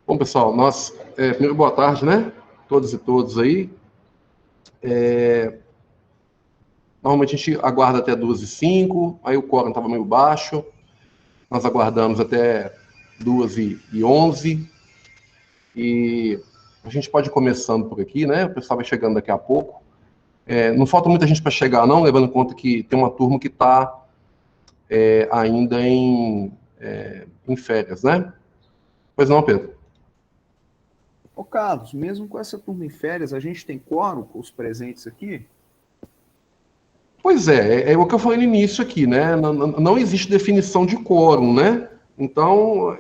Bom, pessoal, primeiro, boa tarde, né? Todos e todos aí. Normalmente a gente aguarda até 2h05, aí o quórum estava meio baixo, nós aguardamos até 2h11, e a gente pode ir começando por aqui, né? O pessoal vai chegando daqui a pouco. Não falta muita gente para chegar, não, levando em conta que tem uma turma que está ainda em férias, né? Pois não, Pedro? Ô, Carlos, mesmo com essa turma em férias, a gente tem quórum com os presentes aqui? Pois é o que eu falei no início aqui, né? Não existe definição de quórum, né? Então,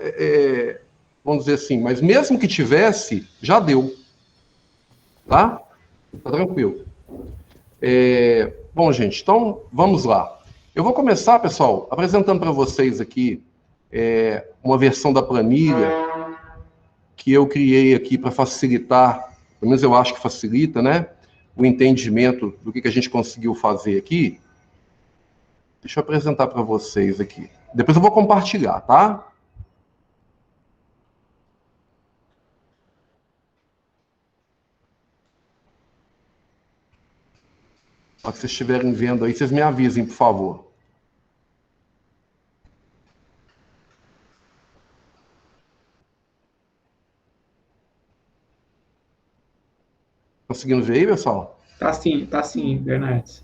vamos dizer assim, mas mesmo que tivesse, já deu. Tá? Tá tranquilo. Bom, gente, então vamos lá. Eu vou começar, pessoal, apresentando para vocês aqui uma versão da planilha que eu criei aqui para facilitar, pelo menos eu acho que facilita, né? O entendimento do que a gente conseguiu fazer aqui. Deixa eu apresentar para vocês aqui. Depois eu vou compartilhar, tá? Para que vocês estiverem vendo aí, vocês me avisem, por favor. Conseguindo ver aí, pessoal? Tá sim, Bernardes.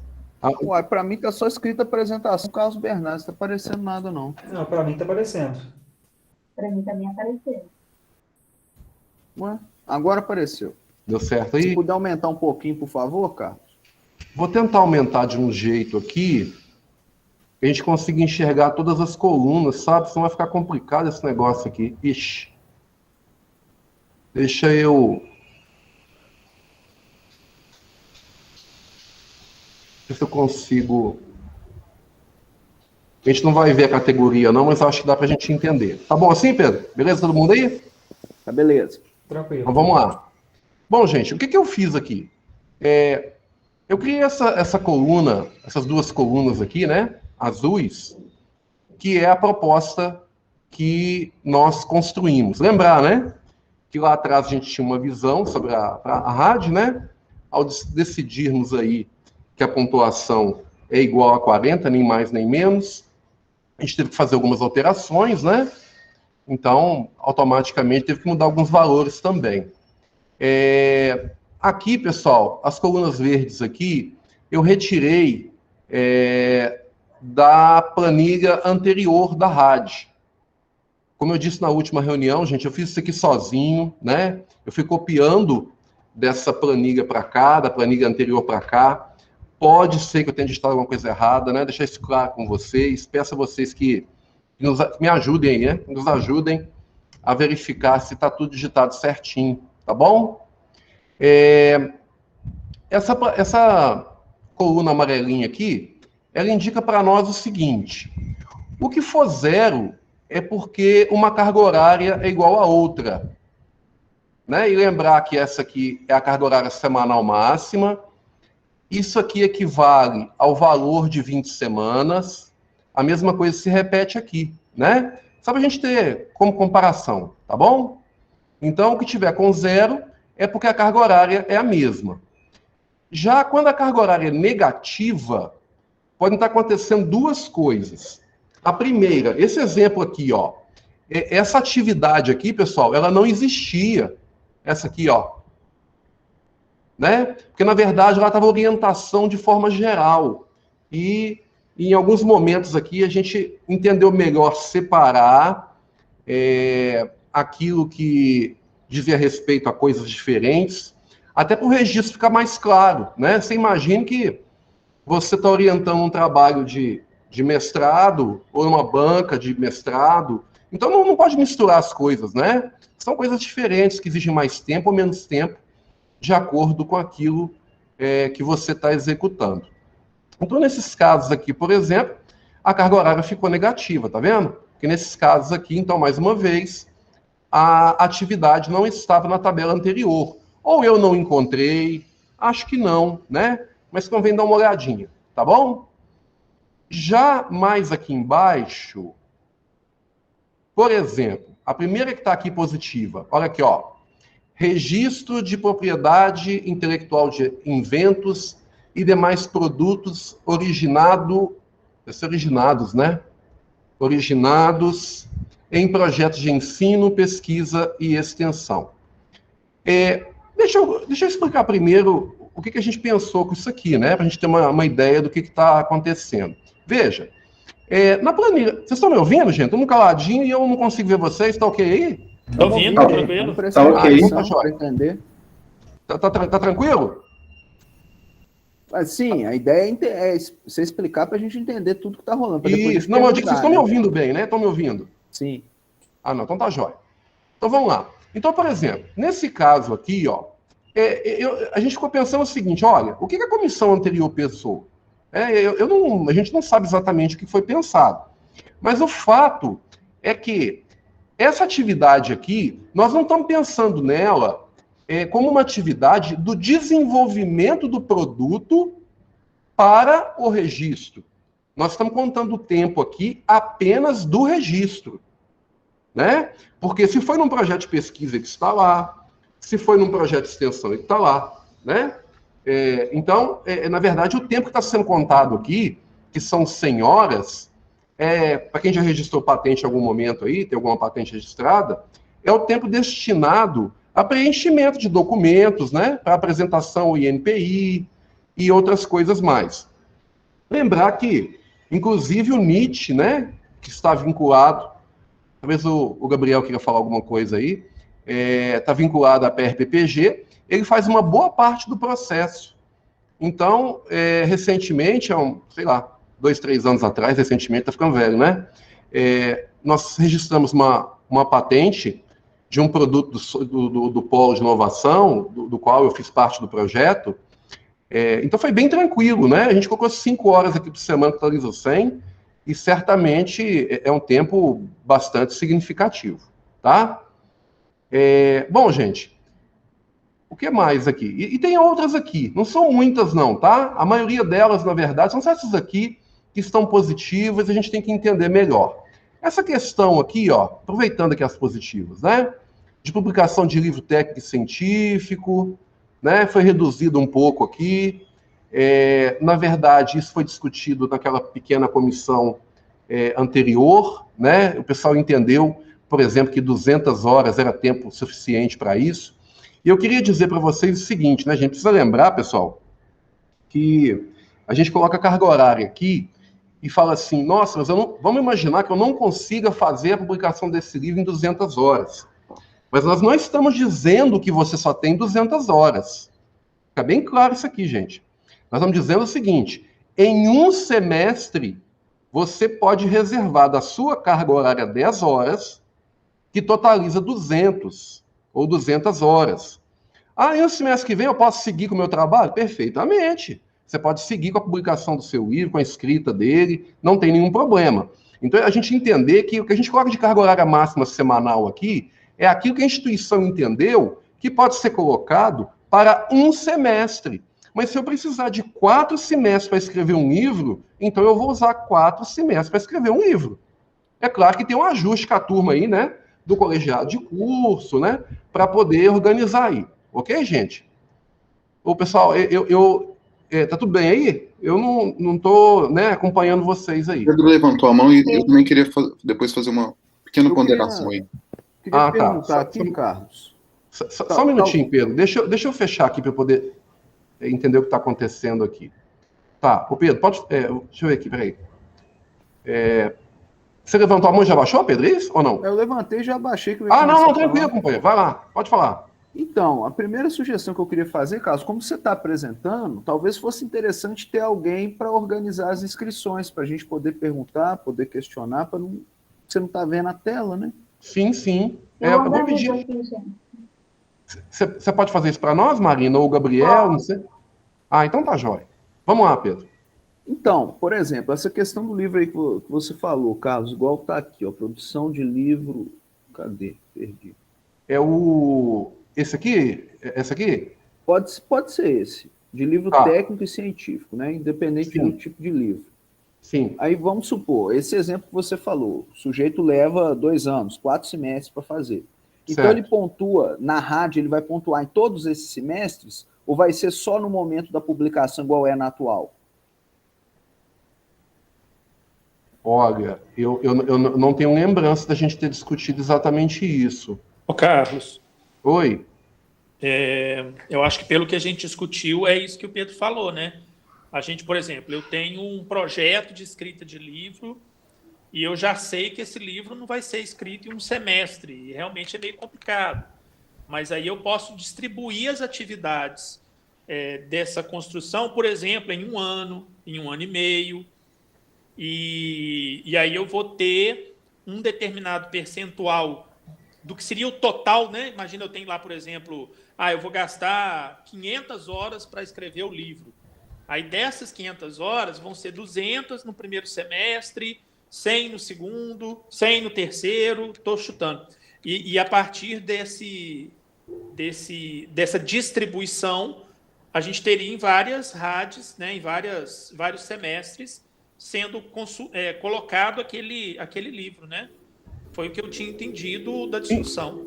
Uai, para mim tá só escrita apresentação Carlos Bernardes, não tá aparecendo nada, não. Não, para mim tá aparecendo. Para mim também apareceu. Ué, agora apareceu. Deu certo aí? Se puder aumentar um pouquinho, por favor, Carlos. Vou tentar aumentar de um jeito aqui, que a gente consiga enxergar todas as colunas, sabe? Senão vai ficar complicado esse negócio aqui. Ixi. Deixa eu... ver se eu consigo... A gente não vai ver a categoria não, mas acho que dá pra gente entender. Tá bom assim, Pedro? Beleza todo mundo aí? Tá beleza. Tranquilo. Então vamos lá. Bom, gente, o que eu fiz aqui? Eu criei essa coluna, essas duas colunas aqui, né? Azuis, que é a proposta que nós construímos. Lembrar, né? Que lá atrás a gente tinha uma visão sobre a rádio, né? Ao decidirmos aí que a pontuação é igual a 40, nem mais nem menos, a gente teve que fazer algumas alterações, né? Então, automaticamente, teve que mudar alguns valores também. Aqui, pessoal, as colunas verdes aqui, eu retirei da planilha anterior da RAD. Como eu disse na última reunião, gente, eu fiz isso aqui sozinho, né? Eu fui copiando dessa planilha para cá, da planilha anterior para cá. Pode ser que eu tenha digitado alguma coisa errada, né? Deixar isso claro com vocês. Peço a vocês que me ajudem aí, né? Nos ajudem a verificar se está tudo digitado certinho, tá bom? Essa coluna amarelinha aqui, ela indica para nós o seguinte: o que for zero é porque uma carga horária é igual a outra, né? E lembrar que essa aqui é a carga horária semanal máxima. Isso aqui equivale ao valor de 20 semanas. A mesma coisa se repete aqui, né? Só para a gente ter como comparação, tá bom? Então, o que tiver com zero é porque a carga horária é a mesma. Já quando a carga horária é negativa, podem estar acontecendo duas coisas. A primeira, esse exemplo aqui, ó, essa atividade aqui, pessoal, ela não existia. Essa aqui, ó. Né? Porque, na verdade, ela estava orientação de forma geral. E, em alguns momentos aqui, a gente entendeu melhor separar aquilo que dizia respeito a coisas diferentes, até para o registro ficar mais claro, né? Você imagina que você está orientando um trabalho de mestrado, ou uma banca de mestrado, então não pode misturar as coisas, né? São coisas diferentes, que exigem mais tempo ou menos tempo, de acordo com aquilo que você está executando. Então, nesses casos aqui, por exemplo, a carga horária ficou negativa, tá vendo? Porque nesses casos aqui, então, mais uma vez, a atividade não estava na tabela anterior. Ou eu não encontrei, acho que não, né? Mas convém dar uma olhadinha, tá bom? Já mais aqui embaixo, por exemplo, A primeira que está aqui positiva. Olha aqui, ó. Registro de propriedade intelectual de inventos e demais produtos originados, né? Originados em projetos de ensino, pesquisa e extensão. Deixa eu explicar primeiro o que a gente pensou com isso aqui, né? Para a gente ter uma ideia do que está acontecendo. Veja, na planilha... Vocês estão me ouvindo, gente? Estou caladinho e eu não consigo ver vocês. Está ok aí? Tô ouvindo, tranquilo. Tá ok. Então, para entender. Tá tranquilo? Mas sim, a ideia é você explicar para a gente entender tudo que está rolando. pra depois Isso. Não, eu digo que vocês estão me né? ouvindo bem, né? Estão me ouvindo? Sim. Ah, não. Então tá jóia. Então vamos lá. Então, por exemplo, nesse caso aqui, ó, a gente ficou pensando o seguinte, olha, o que a comissão anterior pensou? A gente não sabe exatamente o que foi pensado. Mas o fato é que essa atividade aqui, nós não estamos pensando nela como uma atividade do desenvolvimento do produto para o registro. Nós estamos contando o tempo aqui apenas do registro, né? Porque se foi num projeto de pesquisa, ele está lá. Se foi num projeto de extensão, ele está lá, né? Então, na verdade, o tempo que está sendo contado aqui, que são 100 horas, para quem já registrou patente em algum momento aí, tem alguma patente registrada, é o tempo destinado a preenchimento de documentos, né? Para apresentação ao INPI e outras coisas mais. Lembrar que, inclusive, o NIT, né? Que está vinculado, talvez o Gabriel queira falar alguma coisa aí, está vinculado à PRPPG, ele faz uma boa parte do processo. Então, recentemente, sei lá, 2, 3 anos atrás, recentemente, está ficando velho, né? Nós registramos uma patente de um produto do Polo de Inovação, do qual eu fiz parte do projeto. Então, foi bem tranquilo, né? A gente colocou 5 horas aqui por semana que atualiza 100, e certamente é um tempo bastante significativo, tá? Bom, gente, o que mais aqui? E tem outras aqui, não são muitas não, tá? A maioria delas, na verdade, são essas aqui que estão positivas, a gente tem que entender melhor. Essa questão aqui, ó, aproveitando aqui as positivas, né? De publicação de livro técnico e científico, né? Foi reduzido um pouco aqui. Na verdade, isso foi discutido naquela pequena comissão anterior, né? O pessoal entendeu, por exemplo, que 200 horas era tempo suficiente para isso. E eu queria dizer para vocês o seguinte, né? A gente precisa lembrar, pessoal, que a gente coloca a carga horária aqui e fala assim, nossa, mas vamos imaginar que eu não consiga fazer a publicação desse livro em 200 horas. Mas nós não estamos dizendo que você só tem 200 horas. Fica bem claro isso aqui, gente. Nós estamos dizendo o seguinte, em um semestre, você pode reservar da sua carga horária 10 horas, que totaliza 200 ou 200 horas. E no semestre que vem eu posso seguir com o meu trabalho? Perfeitamente. Você pode seguir com a publicação do seu livro, com a escrita dele, não tem nenhum problema. Então, a gente entender que o que a gente coloca de carga horária máxima semanal aqui é aquilo que a instituição entendeu que pode ser colocado para um semestre. Mas se eu precisar de 4 semestres para escrever um livro, então eu vou usar 4 semestres para escrever um livro. É claro que tem um ajuste com a turma aí, né? Do colegiado de curso, né? Para poder organizar aí. Ok, gente? Ô, pessoal, tá tudo bem aí? Eu não tô, né, acompanhando vocês aí. Pedro levantou a mão e eu também queria depois fazer uma pequena ponderação aí. Queria perguntar aqui, Carlos. Só um minutinho, Pedro. Deixa eu fechar aqui para eu poder entender o que está acontecendo aqui. Tá, ô Pedro, pode... deixa eu ver aqui, peraí. Você levantou a mão e já baixou, Pedro, é isso ou não? Eu levantei e já baixei. Não, tranquilo, companheiro. Vai lá, pode falar. Então, a primeira sugestão que eu queria fazer, Carlos, como você está apresentando, talvez fosse interessante ter alguém para organizar as inscrições, para a gente poder perguntar, poder questionar, para não... Você não está vendo a tela, né? Sim. Eu vou pedir. aqui, gente. Você pode fazer isso para nós, Marina, ou o Gabriel, não sei? Então tá jóia. Vamos lá, Pedro. Então, por exemplo, essa questão do livro aí que você falou, Carlos, igual está aqui, ó, produção de livro... Cadê? Perdi. Esse aqui? Esse aqui? Pode ser esse, de livro técnico e científico, né? Independente do tipo de livro. Sim. Aí vamos supor, esse exemplo que você falou, o sujeito leva 2 anos, 4 semestres para fazer. Então Certo. ele pontua, na rádio ele vai pontuar em todos esses semestres, ou vai ser só no momento da publicação, igual é na atual? Olha, eu não tenho lembrança da gente ter discutido exatamente isso. Ô, Carlos, Oi? eu acho que pelo que a gente discutiu, é isso que o Pedro falou, né? A gente, por exemplo, eu tenho um projeto de escrita de livro e eu já sei que esse livro não vai ser escrito em um semestre, e realmente é meio complicado. Mas aí eu posso distribuir as atividades dessa construção, por exemplo, em um ano e meio, e aí eu vou ter um determinado percentual do que seria o total, né? Imagina, eu tenho lá, por exemplo, eu vou gastar 500 horas para escrever o livro. Aí dessas 500 horas vão ser 200 no primeiro semestre, 100 no segundo, 100 no terceiro, estou chutando. E a partir dessa distribuição, a gente teria em várias rádios, né, em vários semestres, sendo colocado aquele livro, né? Foi o que eu tinha entendido da discussão.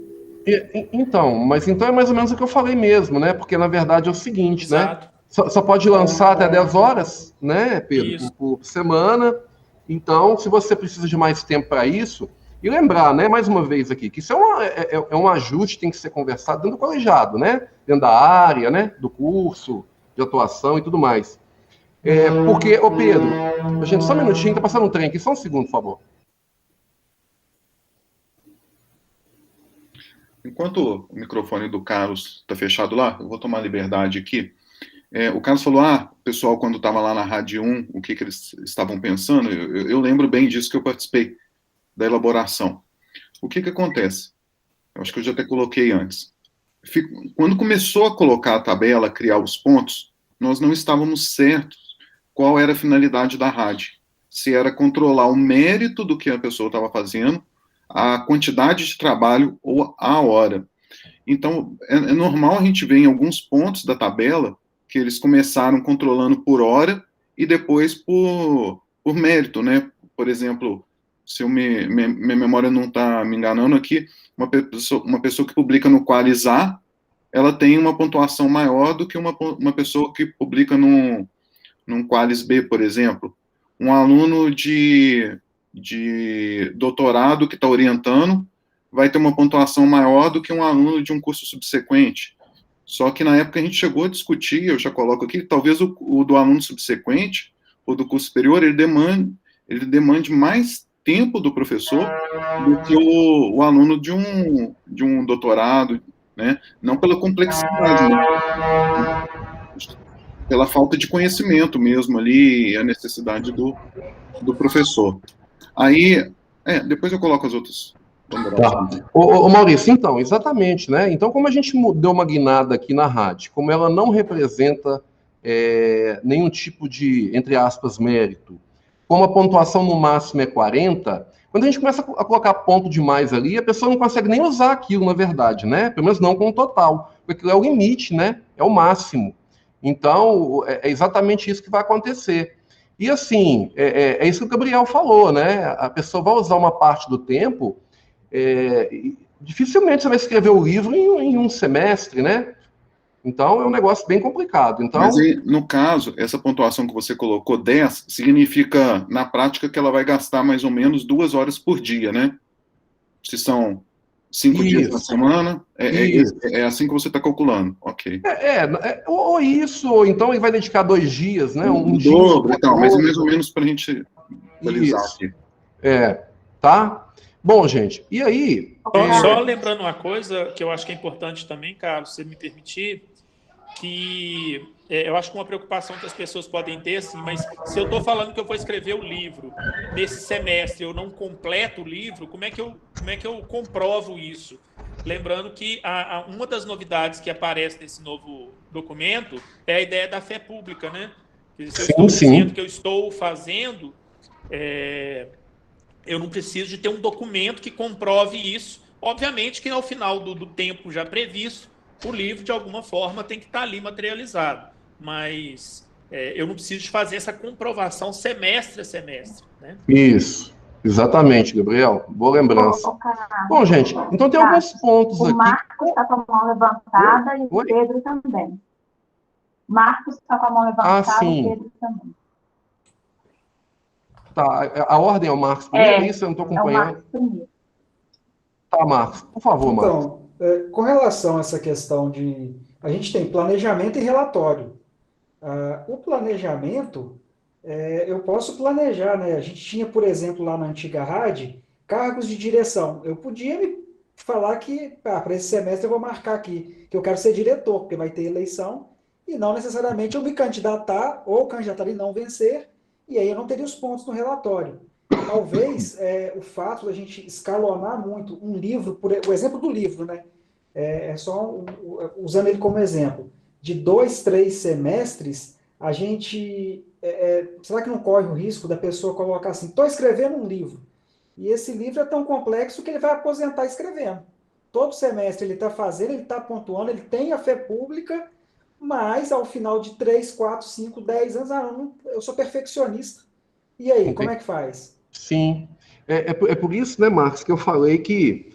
Mas então é mais ou menos o que eu falei mesmo, né? Porque na verdade é o seguinte, Exato. né? Só pode lançar até 10 horas, né, Pedro? Por semana. Então, se você precisa de mais tempo para isso, e lembrar, né, mais uma vez aqui, que isso é um ajuste, tem que ser conversado dentro do colegiado, né? Dentro da área, né? Do curso de atuação e tudo mais. Porque, ô Pedro, gente, só um minutinho, tá passando um trem aqui, só um segundo, por favor. Enquanto o microfone do Carlos está fechado lá, eu vou tomar liberdade aqui. O Carlos falou, o pessoal, quando estava lá na Rádio 1, o que eles estavam pensando, eu lembro bem disso, que eu participei da elaboração. O que acontece? Eu acho que eu já até coloquei antes. Quando começou a colocar a tabela, criar os pontos, nós não estávamos certos qual era a finalidade da rádio. Se era controlar o mérito do que a pessoa estava fazendo, a quantidade de trabalho ou a hora. Então, é normal a gente ver em alguns pontos da tabela que eles começaram controlando por hora e depois por mérito, né? Por exemplo, se minha memória não está me enganando aqui, uma pessoa que publica no Qualis A, ela tem uma pontuação maior do que uma pessoa que publica num Qualis B, por exemplo. Um aluno de doutorado que está orientando vai ter uma pontuação maior do que um aluno de um curso subsequente. Só que na época a gente chegou a discutir, eu já coloco aqui, talvez o do aluno subsequente, ou do curso superior, ele demande mais tempo do professor do que o aluno de um doutorado, né? Não pela complexidade, né? Pela falta de conhecimento mesmo ali, a necessidade do professor. Aí, depois eu coloco as outras. Tá. Ô Maurício, então, exatamente, né? Então, como a gente deu uma guinada aqui na rádio, como ela não representa nenhum tipo de, entre aspas, mérito, como a pontuação no máximo é 40, quando a gente começa a colocar ponto demais ali, a pessoa não consegue nem usar aquilo, na verdade, né? Pelo menos não com o total, porque aquilo é o limite, né? É o máximo. Então, é exatamente isso que vai acontecer. E assim, é isso que o Gabriel falou, né? A pessoa vai usar uma parte do tempo. Dificilmente você vai escrever o livro em um semestre, né? Então, é um negócio bem complicado. Então, mas aí, no caso, essa pontuação que você colocou, 10, significa, na prática, que ela vai gastar mais ou menos 2 horas por dia, né? Se são 5 dias na semana, é assim que você está calculando, ok. Ou isso, ou então ele vai dedicar 2 dias, né? Um dia, dobro, então, mas é mais ou menos para a gente atualizar aqui. Tá? Bom, gente, e aí... Só lembrando uma coisa que eu acho que é importante também, Carlos, se me permitir, que eu acho que uma preocupação que as pessoas podem ter, assim, mas se eu estou falando que eu vou escrever o livro nesse semestre, eu não completo o livro, como é que eu comprovo isso? Lembrando que uma das novidades que aparece nesse novo documento é a ideia da fé pública, né? Se eu estou dizendo que eu estou fazendo... eu não preciso de ter um documento que comprove isso. Obviamente que ao final do tempo já previsto, o livro, de alguma forma, tem que estar ali materializado. Mas eu não preciso de fazer essa comprovação semestre a semestre, né? Isso, exatamente, Gabriel. Boa lembrança. Bom, gente, então tem alguns pontos aqui. O Marcos está com a mão levantada e o Pedro também. Marcos está com a mão levantada e o Pedro também. Tá, a ordem é o Marcos primeiro, isso eu não estou acompanhando. É o Marcos primeiro. Tá, Marcos, por favor, Marcos. Então, com relação a essa questão de... A gente tem planejamento e relatório. O planejamento, eu posso planejar, né? A gente tinha, por exemplo, lá na antiga rádio, cargos de direção. Eu podia me falar que, para esse semestre eu vou marcar aqui, que eu quero ser diretor, porque vai ter eleição, e não necessariamente eu me candidatar ou candidatar e não vencer, e aí eu não teria os pontos no relatório. Talvez o fato da gente escalonar muito um livro, o exemplo do livro, né? Usando ele como exemplo, de 2, 3 semestres, a gente... será que não corre o risco da pessoa colocar assim, estou escrevendo um livro, e esse livro é tão complexo que ele vai aposentar escrevendo. Todo semestre ele está fazendo, ele está pontuando, ele tem a fé pública, mas ao final de 3, 4, 5, 10 anos, eu sou perfeccionista. E aí, como é que faz? Sim, é por isso, né, Marcos, que eu falei que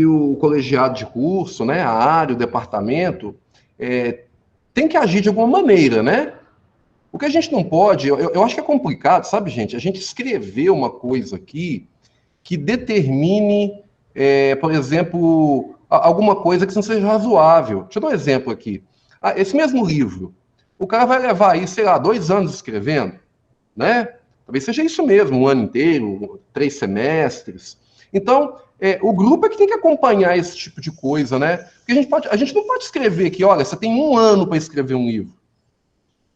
o colegiado de curso, né, a área, o departamento, tem que agir de alguma maneira, né? O que a gente não pode, eu acho que é complicado, sabe, gente? A gente escrever uma coisa aqui que determine, por exemplo, alguma coisa que não seja razoável. Deixa eu dar um exemplo aqui. Esse mesmo livro, o cara vai levar aí, sei lá, 2 anos escrevendo, né? Talvez seja isso mesmo, um ano inteiro, 3 semestres. Então, o grupo é que tem que acompanhar esse tipo de coisa, né? Porque a gente não pode escrever aqui, olha, você tem 1 ano para escrever um livro.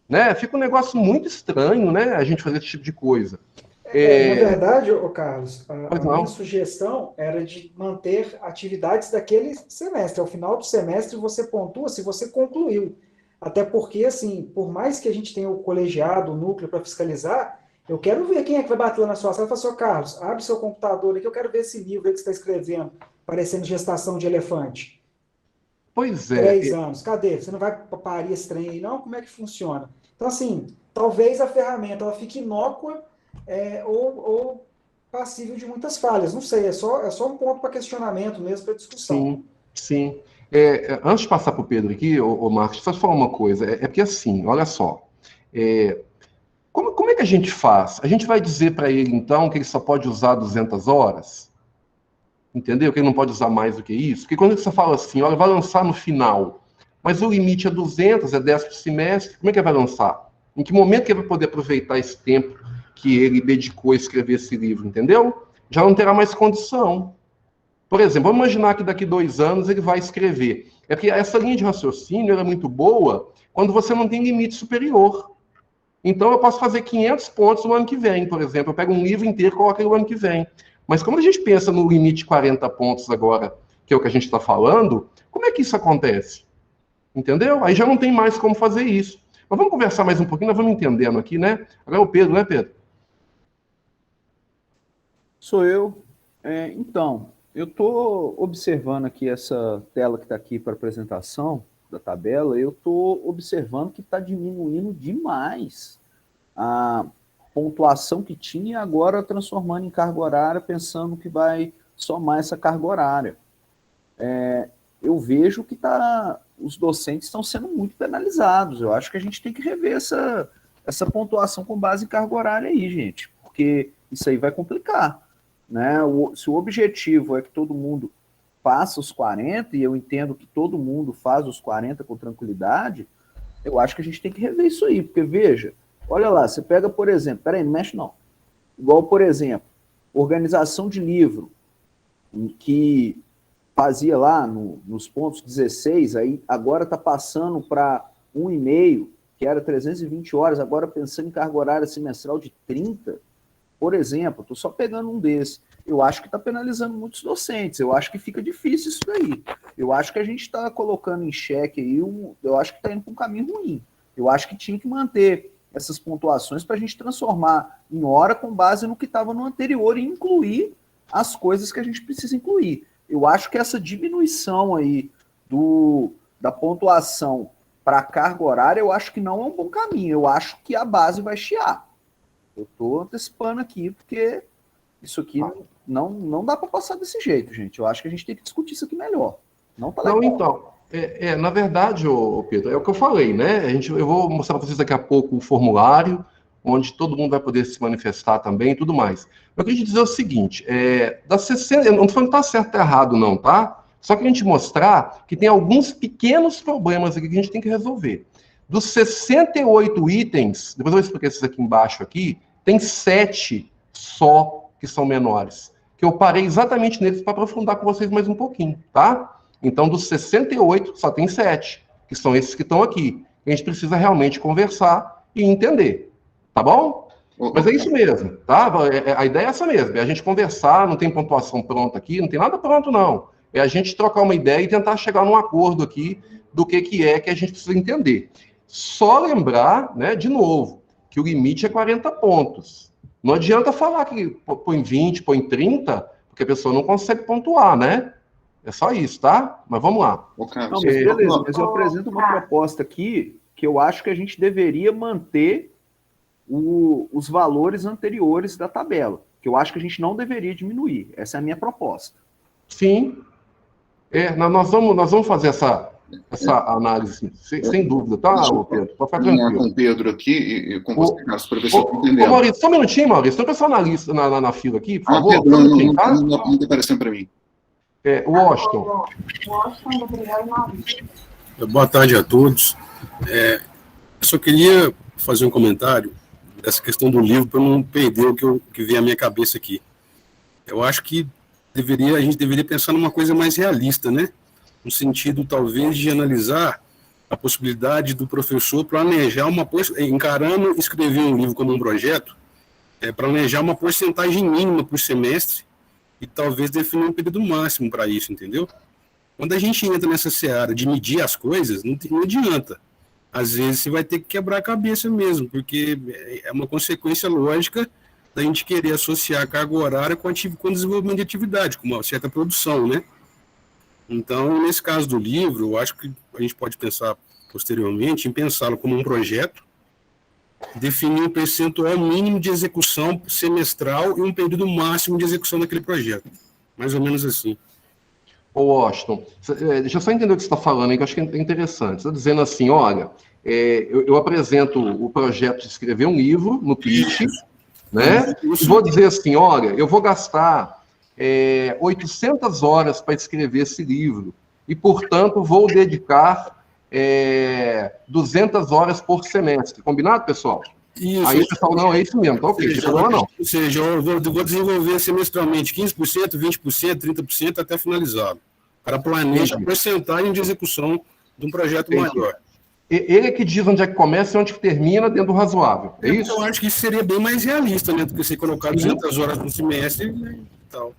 Né? Fica um negócio muito estranho, né? A gente fazer esse tipo de coisa. Na verdade, Carlos, a minha sugestão era de manter atividades daquele semestre. Ao final do semestre, você pontua se você concluiu. Até porque, assim, por mais que a gente tenha o colegiado, o núcleo para fiscalizar, eu quero ver quem é que vai bater lá na sua sala e falar assim, Carlos, abre seu computador aqui, eu quero ver esse livro aí que você está escrevendo, parecendo Gestação de Elefante. Pois é. 3 anos, cadê? Você não vai parir esse trem aí, não? Como é que funciona? Então, assim, talvez a ferramenta ela fique inócua ou passível de muitas falhas. Não sei, é só um ponto para questionamento mesmo, para discussão. Sim. Antes de passar para o Pedro aqui, ô Marcos, só falar uma coisa. Porque assim, olha só. Como é que a gente faz? A gente vai dizer para ele, então, que ele só pode usar 200 horas? Entendeu? Que ele não pode usar mais do que isso? Porque quando você fala assim, olha, vai lançar no final, mas o limite é 200, é 10 por semestre, como é que ele vai lançar? Em que momento que ele vai poder aproveitar esse tempo que ele dedicou a escrever esse livro, entendeu? Já não terá mais condição. Por exemplo, vamos imaginar que daqui 2 anos ele vai escrever. É que essa linha de raciocínio é muito boa quando você não tem limite superior. Então, eu posso fazer 500 pontos no ano que vem, por exemplo. Eu pego um livro inteiro e coloco ele no ano que vem. Mas como a gente pensa no limite de 40 pontos agora, que é o que a gente está falando, como é que isso acontece? Entendeu? Aí já não tem mais como fazer isso. Mas vamos conversar mais um pouquinho, nós vamos entendendo aqui, né? Agora é o Pedro, né, Pedro? Sou eu. Então, eu estou observando aqui essa tela que está aqui para apresentação da tabela, eu estou observando que está diminuindo demais a pontuação que tinha, agora transformando em carga horária, pensando que vai somar essa carga horária. Eu vejo que os docentes estão sendo muito penalizados. Eu acho que a gente tem que rever essa pontuação com base em carga horária aí, gente, porque isso aí vai complicar, né? Se o objetivo é que todo mundo faça os 40, e eu entendo que todo mundo faz os 40 com tranquilidade, eu acho que a gente tem que rever isso aí, porque veja, olha lá, você pega, por exemplo, peraí, não mexe não, igual, por exemplo, organização de livro, que fazia lá nos pontos 16, aí agora está passando para 1,5, que era 320 horas, agora pensando em carga horária semestral de 30, por exemplo, estou só pegando um desses. Eu acho que está penalizando muitos docentes, eu acho que fica difícil isso daí. Eu acho que a gente está colocando em xeque aí, eu acho que está indo para um caminho ruim. Eu acho que tinha que manter essas pontuações para a gente transformar em hora com base no que estava no anterior e incluir as coisas que a gente precisa incluir. Eu acho que essa diminuição aí da pontuação para carga horária, eu acho que não é um bom caminho. Eu acho que a base vai chiar. Eu estou antecipando aqui, porque isso aqui não dá para passar desse jeito, gente. Eu acho que a gente tem que discutir isso aqui melhor. Não tá legal. Não, então, na verdade, Pedro, é o que eu falei, né? Eu vou mostrar para vocês daqui a pouco o formulário, onde todo mundo vai poder se manifestar também e tudo mais. Eu queria dizer o seguinte, das 60, eu não estou falando que está certo ou errado não, tá? Só que a gente mostrar que tem alguns pequenos problemas aqui que a gente tem que resolver. Dos 68 itens, depois eu vou explicar esses aqui embaixo aqui, tem 7 só que são menores. Que eu parei exatamente neles para aprofundar com vocês mais um pouquinho, tá? Então, dos 68, só tem 7, que são esses que estão aqui. A gente precisa realmente conversar e entender, tá bom? Mas é isso mesmo, tá? A ideia é essa mesmo, é a gente conversar, não tem pontuação pronta aqui, não tem nada pronto, não. É a gente trocar uma ideia e tentar chegar num acordo aqui do que é que a gente precisa entender. Só lembrar, né, de novo, que o limite é 40 pontos. Não adianta falar que põe 20, põe 30, porque a pessoa não consegue pontuar, né? É só isso, tá? Mas vamos lá. Não, mas beleza, mas eu apresento uma proposta aqui que eu acho que a gente deveria manter os valores anteriores da tabela, que eu acho que a gente não deveria diminuir. Essa é a minha proposta. Sim. Nós vamos fazer essa análise, sem dúvida, tá, Pedro? Pode ficar tranquilo. Com o Pedro aqui e com você, Carlos, para ver se eu estou entendendo. Maurício, só um minutinho, Maurício. Tem um pessoal na fila aqui, por favor. Pedro, não está aparecendo para mim. O Washington. Washington, Gabriel e Maurício. Boa tarde a todos. Eu só queria fazer um comentário dessa questão do livro para não perder o que veio à minha cabeça aqui. Eu acho que a gente deveria pensar numa coisa mais realista, né? No sentido, talvez, de analisar a possibilidade do professor planejar encarando escrever um livro como um projeto, planejar uma porcentagem mínima por semestre e talvez definir um período máximo para isso, entendeu? Quando a gente entra nessa seara de medir as coisas, não adianta. Às vezes você vai ter que quebrar a cabeça mesmo, porque é uma consequência lógica da gente querer associar a carga horária com o desenvolvimento de atividade, com uma certa produção, né? Então, nesse caso do livro, eu acho que a gente pode pensar posteriormente em pensá-lo como um projeto, definir um percentual mínimo de execução semestral e um período máximo de execução daquele projeto. Mais ou menos assim. Washington, deixa eu só entender o que você está falando aí, que eu acho que é interessante. Você está dizendo assim, olha, eu apresento o projeto de escrever um livro no pitch, né? E vou dizer assim, olha, eu vou gastar 800 horas para escrever esse livro e, portanto, vou dedicar 200 horas por semestre. Combinado, pessoal? Isso. Aí o pessoal, não, é isso mesmo, tá ok, não tem problema não. Ou seja, eu vou desenvolver semestralmente 15%, 20%, 30% até finalizado. Para planejar a porcentagem de execução de um projeto maior. Ele é que diz onde é que começa e onde que termina dentro do razoável, é isso? Eu acho que isso seria bem mais realista, né, do que você colocar 200 horas no semestre e tal.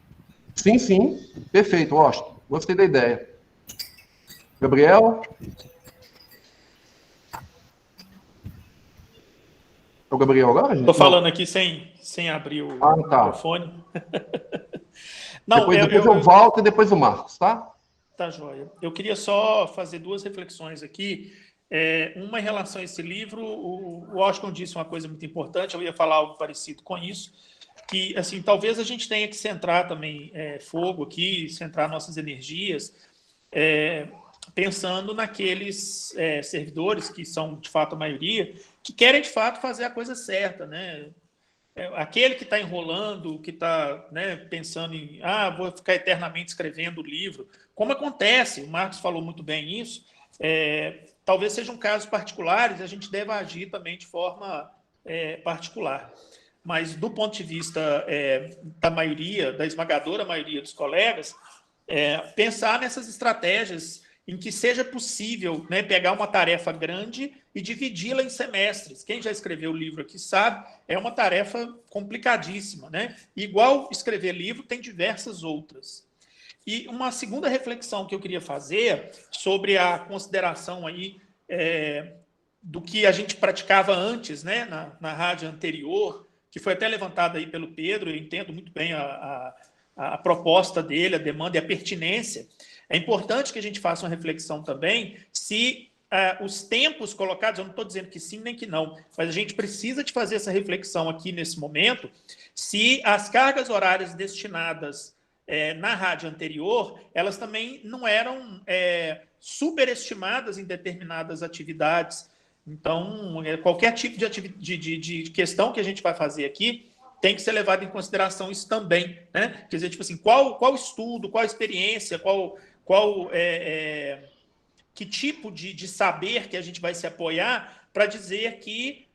Sim, perfeito, Washington, gostei da ideia. Gabriel? É o Gabriel agora, gente? Estou falando aqui sem abrir o microfone. Não, depois eu volto e depois o Marcos, tá? Tá, joia. Eu queria só fazer 2 reflexões aqui. Uma em relação a esse livro, o Washington disse uma coisa muito importante, eu ia falar algo parecido com isso, que, assim, talvez a gente tenha que centrar também fogo aqui, centrar nossas energias, pensando naqueles servidores, que são, de fato, a maioria, que querem, de fato, fazer a coisa certa, né? Aquele que está enrolando, que está, né, pensando em, vou ficar eternamente escrevendo o livro, como acontece, o Marcos falou muito bem isso, talvez sejam casos particulares, a gente deve agir também de forma particular. Mas, do ponto de vista da maioria, da esmagadora maioria dos colegas, pensar nessas estratégias em que seja possível, né, pegar uma tarefa grande e dividi-la em semestres. Quem já escreveu o livro aqui sabe, é uma tarefa complicadíssima, né? Igual escrever livro, tem diversas outras. E uma segunda reflexão que eu queria fazer sobre a consideração aí do que a gente praticava antes, né, na rádio anterior, que foi até levantada aí pelo Pedro, eu entendo muito bem a proposta dele, a demanda e a pertinência. É importante que a gente faça uma reflexão também se os tempos colocados, eu não estou dizendo que sim nem que não, mas a gente precisa de fazer essa reflexão aqui nesse momento, se as cargas horárias destinadas na rádio anterior, elas também não eram superestimadas em determinadas atividades. Então, qualquer tipo de questão que a gente vai fazer aqui tem que ser levado em consideração isso também, né? Quer dizer, tipo assim, qual estudo, qual experiência, que tipo de saber que a gente vai se apoiar para dizer que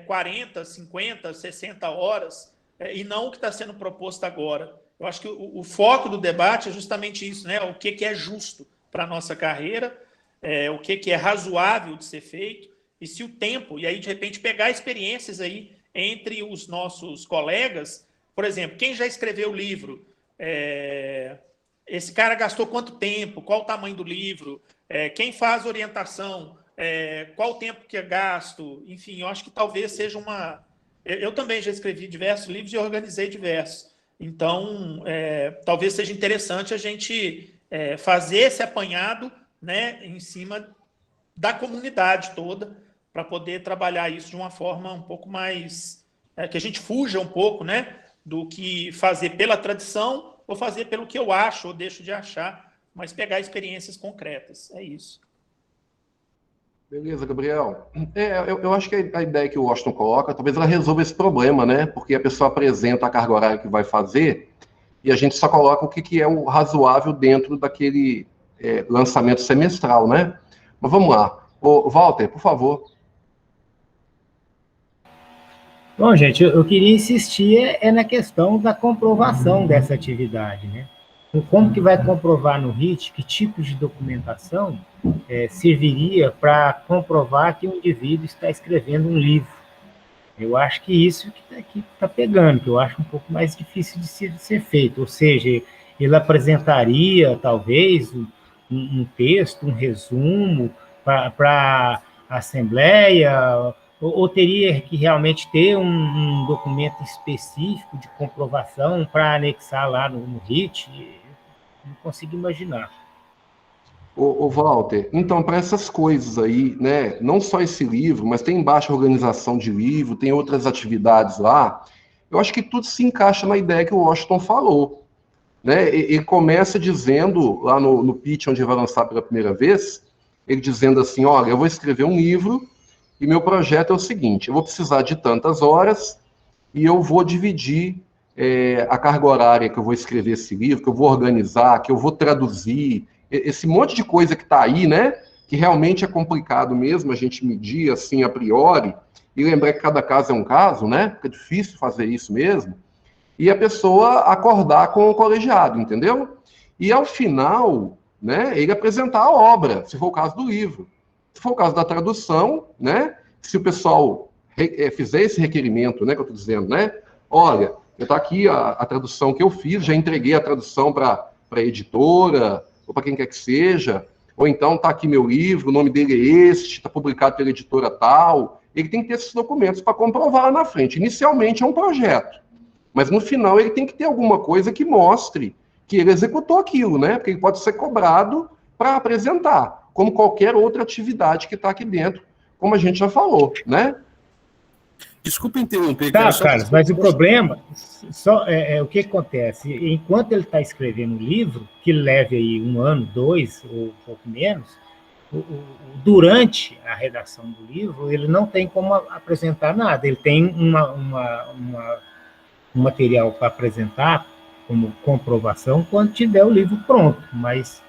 40, 50, 60 horas e não o que está sendo proposto agora. Eu acho que o foco do debate é justamente isso, né? O que é justo para a nossa carreira, o que é razoável de ser feito, e se o tempo, e aí, de repente, pegar experiências aí entre os nossos colegas. Por exemplo, quem já escreveu o livro, esse cara gastou quanto tempo, qual o tamanho do livro, quem faz orientação, qual o tempo que é gasto, enfim, eu acho que talvez seja uma... Eu também já escrevi diversos livros e organizei diversos. Então, talvez seja interessante a gente fazer esse apanhado, né, em cima da comunidade toda, para poder trabalhar isso de uma forma um pouco mais... que a gente fuja um pouco, né, do que fazer pela tradição ou fazer pelo que eu acho ou deixo de achar, mas pegar experiências concretas. É isso. Beleza, Gabriel. Eu acho que a ideia que o Washington coloca, talvez ela resolva esse problema, né? Porque a pessoa apresenta a carga horária que vai fazer e a gente só coloca o que é o razoável dentro daquele lançamento semestral, né? Mas vamos lá. Ô, Walter, por favor. Bom, gente, eu queria insistir na questão da comprovação dessa atividade, né? Como que vai comprovar no RIT, que tipo de documentação serviria para comprovar que o indivíduo está escrevendo um livro? Eu acho que isso que está pegando, que eu acho um pouco mais difícil de ser feito. Ou seja, ele apresentaria, talvez, um texto, um resumo para a Assembleia, ou teria que realmente ter um documento específico de comprovação para anexar lá no RIT? Não consigo imaginar. Ô, Walter, então, para essas coisas aí, né, não só esse livro, mas tem baixa organização de livro, tem outras atividades lá, eu acho que tudo se encaixa na ideia que o Washington falou, né? Ele começa dizendo, lá no pitch, onde ele vai lançar pela primeira vez, ele dizendo assim, olha, eu vou escrever um livro e meu projeto é o seguinte, eu vou precisar de tantas horas e eu vou dividir a carga horária que eu vou escrever esse livro, que eu vou organizar, que eu vou traduzir, esse monte de coisa que está aí, né, que realmente é complicado mesmo a gente medir assim a priori, e lembrar que cada caso é um caso, né, fica difícil fazer isso mesmo, e a pessoa acordar com o colegiado, entendeu? E ao final, né, ele apresentar a obra, se for o caso do livro. Se for o caso da tradução, né, se o pessoal fizer esse requerimento, né, que eu estou dizendo, né, olha, está aqui a tradução que eu fiz, já entreguei a tradução para a editora, ou para quem quer que seja, ou então está aqui meu livro, o nome dele é este, está publicado pela editora tal, ele tem que ter esses documentos para comprovar lá na frente. Inicialmente é um projeto, mas no final ele tem que ter alguma coisa que mostre que ele executou aquilo, né? Porque ele pode ser cobrado para apresentar, como qualquer outra atividade que está aqui dentro, como a gente já falou, né? Desculpa interromper, cara. Carlos, mas o problema, o que acontece? Enquanto ele está escrevendo o livro, que leve aí 1 ano, 2, ou um pouco menos, durante a redação do livro, ele não tem como apresentar nada. Ele tem um material para apresentar como comprovação quando tiver o livro pronto. Mas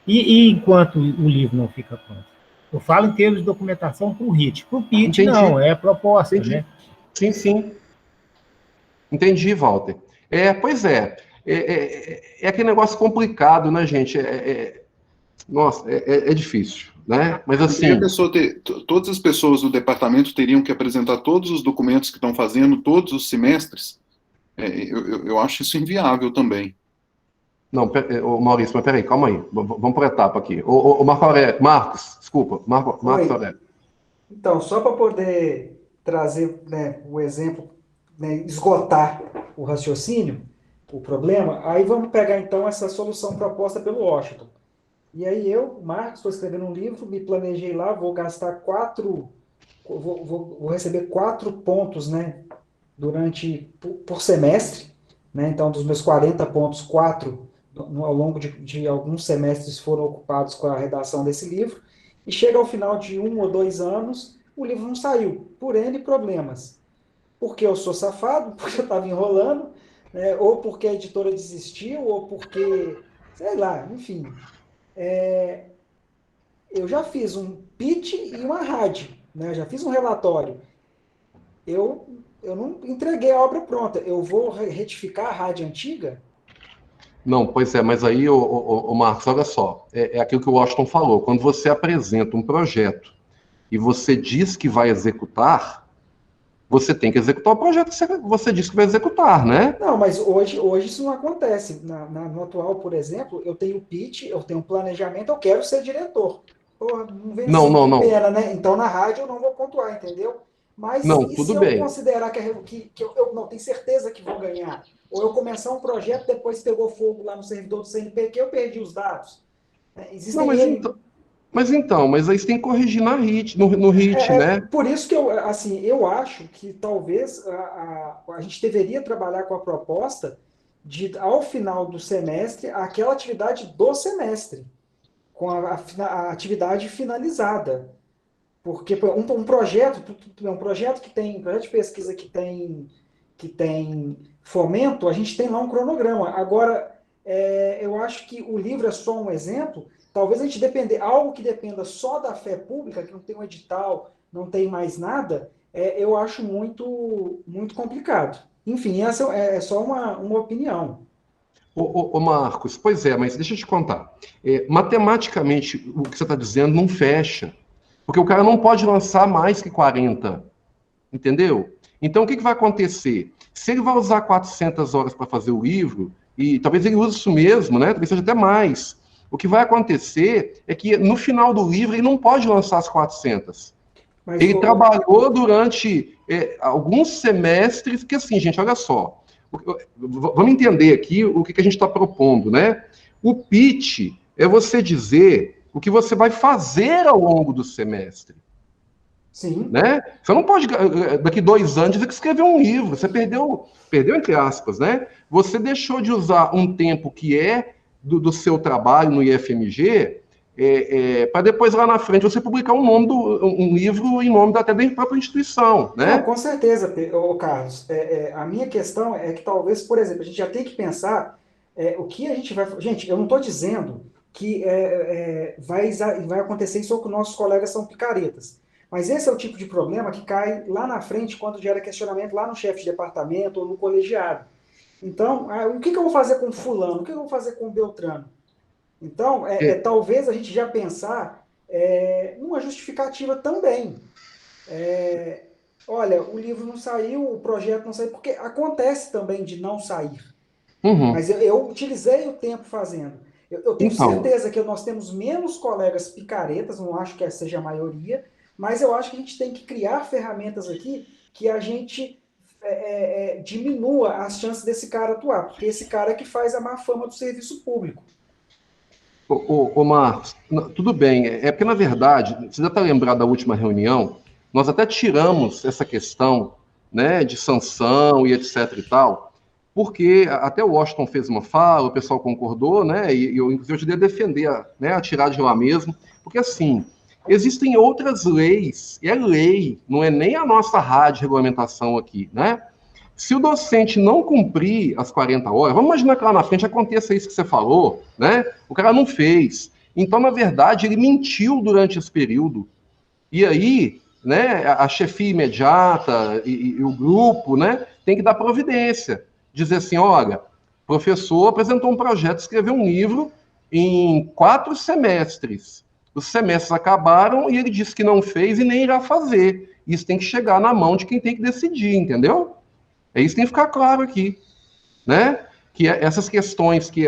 e enquanto o livro não fica pronto? Eu falo em termos de documentação para o RIT. Para o PIT, não, é a proposta, né? Sim, sim. Entendi, Walter. Pois é. É aquele negócio complicado, né, gente? Nossa, é difícil, né? Mas assim... todas as pessoas do departamento teriam que apresentar todos os documentos que estão fazendo todos os semestres? Eu acho isso inviável também. Não, Maurício, mas peraí, calma aí. Vamos por etapa aqui. O Marcos, desculpa. Marcos Aurélio. Então, só para poder trazer, né, o exemplo, né, esgotar o raciocínio, o problema, aí vamos pegar então essa solução proposta pelo Washington. E aí Marcos, estou escrevendo um livro, me planejei lá, vou gastar vou receber 4 pontos, né, por semestre, né? Então, dos meus 40 pontos, 4 ao longo de alguns semestres foram ocupados com a redação desse livro, e chega ao final de 1 ou 2 anos, o livro não saiu, por N problemas. Porque eu sou safado, porque eu estava enrolando, né? Ou porque a editora desistiu, ou porque, sei lá, enfim. Eu já fiz um pitch e uma RAD, né? Eu já fiz um relatório. Eu não entreguei a obra pronta. Eu vou retificar a RAD antiga? Não, pois é, mas aí, o Marcos, olha só, é aquilo que o Washington falou. Quando você apresenta um projeto e você diz que vai executar, você tem que executar o projeto que você disse que vai executar, né? Não, mas hoje isso não acontece. No atual, por exemplo, eu tenho pitch, eu tenho planejamento, eu quero ser diretor. Porra, não vem Não. pena, né? Então, na rádio eu não vou pontuar, entendeu? Mas não, e tudo se bem. eu considerar que eu não tenho certeza que vou ganhar? Ou eu começar um projeto, depois pegou fogo lá no servidor do CNPq, eu perdi os dados. Existem mas aí você tem que corrigir no HIT, né? Por isso que eu acho que talvez a gente deveria trabalhar com a proposta de, ao final do semestre, aquela atividade do semestre, com a atividade finalizada. Porque um projeto que tem, um projeto de pesquisa que tem fomento, a gente tem lá um cronograma. Agora, eu acho que o livro é só um exemplo. Talvez a gente algo que dependa só da fé pública, que não tem um edital, não tem mais nada, eu acho muito, muito complicado. Enfim, essa é só uma opinião. Ô Marcos, pois é, mas deixa eu te contar. Matematicamente, o que você está dizendo não fecha. Porque o cara não pode lançar mais que 40. Entendeu? Então, o que vai acontecer? Se ele vai usar 400 horas para fazer o livro, e talvez ele use isso mesmo, né? Talvez seja até mais. O que vai acontecer é que, no final do livro, ele não pode lançar as 400. Mas ele trabalhou durante alguns semestres, porque assim, gente, olha só. Vamos entender aqui o que a gente está propondo, né? O pitch é você dizer o que você vai fazer ao longo do semestre. Sim. Né? Você não pode, daqui 2 anos, dizer que escreveu um livro. Você perdeu entre aspas, né? Você deixou de usar um tempo que é do seu trabalho no IFMG para depois, lá na frente, você publicar um livro em nome até da própria instituição, né? Não, com certeza, Carlos. A minha questão é que talvez, por exemplo, a gente já tem que pensar o que a gente vai... Gente, eu não estou dizendo que vai acontecer isso ou que nossos colegas são picaretas. Mas esse é o tipo de problema que cai lá na frente quando gera questionamento lá no chefe de departamento ou no colegiado. Então, o que eu vou fazer com fulano? O que eu vou fazer com Beltrano? Então, talvez a gente já pensar numa justificativa também. Olha, o livro não saiu, o projeto não saiu, porque acontece também de não sair. Uhum. Mas eu utilizei o tempo fazendo. Eu tenho certeza que nós temos menos colegas picaretas, não acho que seja a maioria, mas eu acho que a gente tem que criar ferramentas aqui que a gente diminua as chances desse cara atuar, porque esse cara é que faz a má fama do serviço público. Ô Marcos, tudo bem, porque na verdade, você já está lembrado da última reunião, nós até tiramos essa questão, né, de sanção e etc e tal, porque até o Washington fez uma fala, o pessoal concordou, né, e eu inclusive ajudei a defender a tirar de lá mesmo, porque assim, existem outras leis, é lei, não é nem a nossa rádio de regulamentação aqui, né? Se o docente não cumprir as 40 horas, vamos imaginar que lá na frente aconteça isso que você falou, né? O cara não fez. Então, na verdade, ele mentiu durante esse período. E aí, né, a chefia imediata e o grupo, né, tem que dar providência. Dizer assim, olha, o professor apresentou um projeto, escreveu um livro em 4 semestres. Os semestres acabaram e ele disse que não fez e nem irá fazer. Isso tem que chegar na mão de quem tem que decidir, entendeu? Isso tem que ficar claro aqui, né? Que essas questões que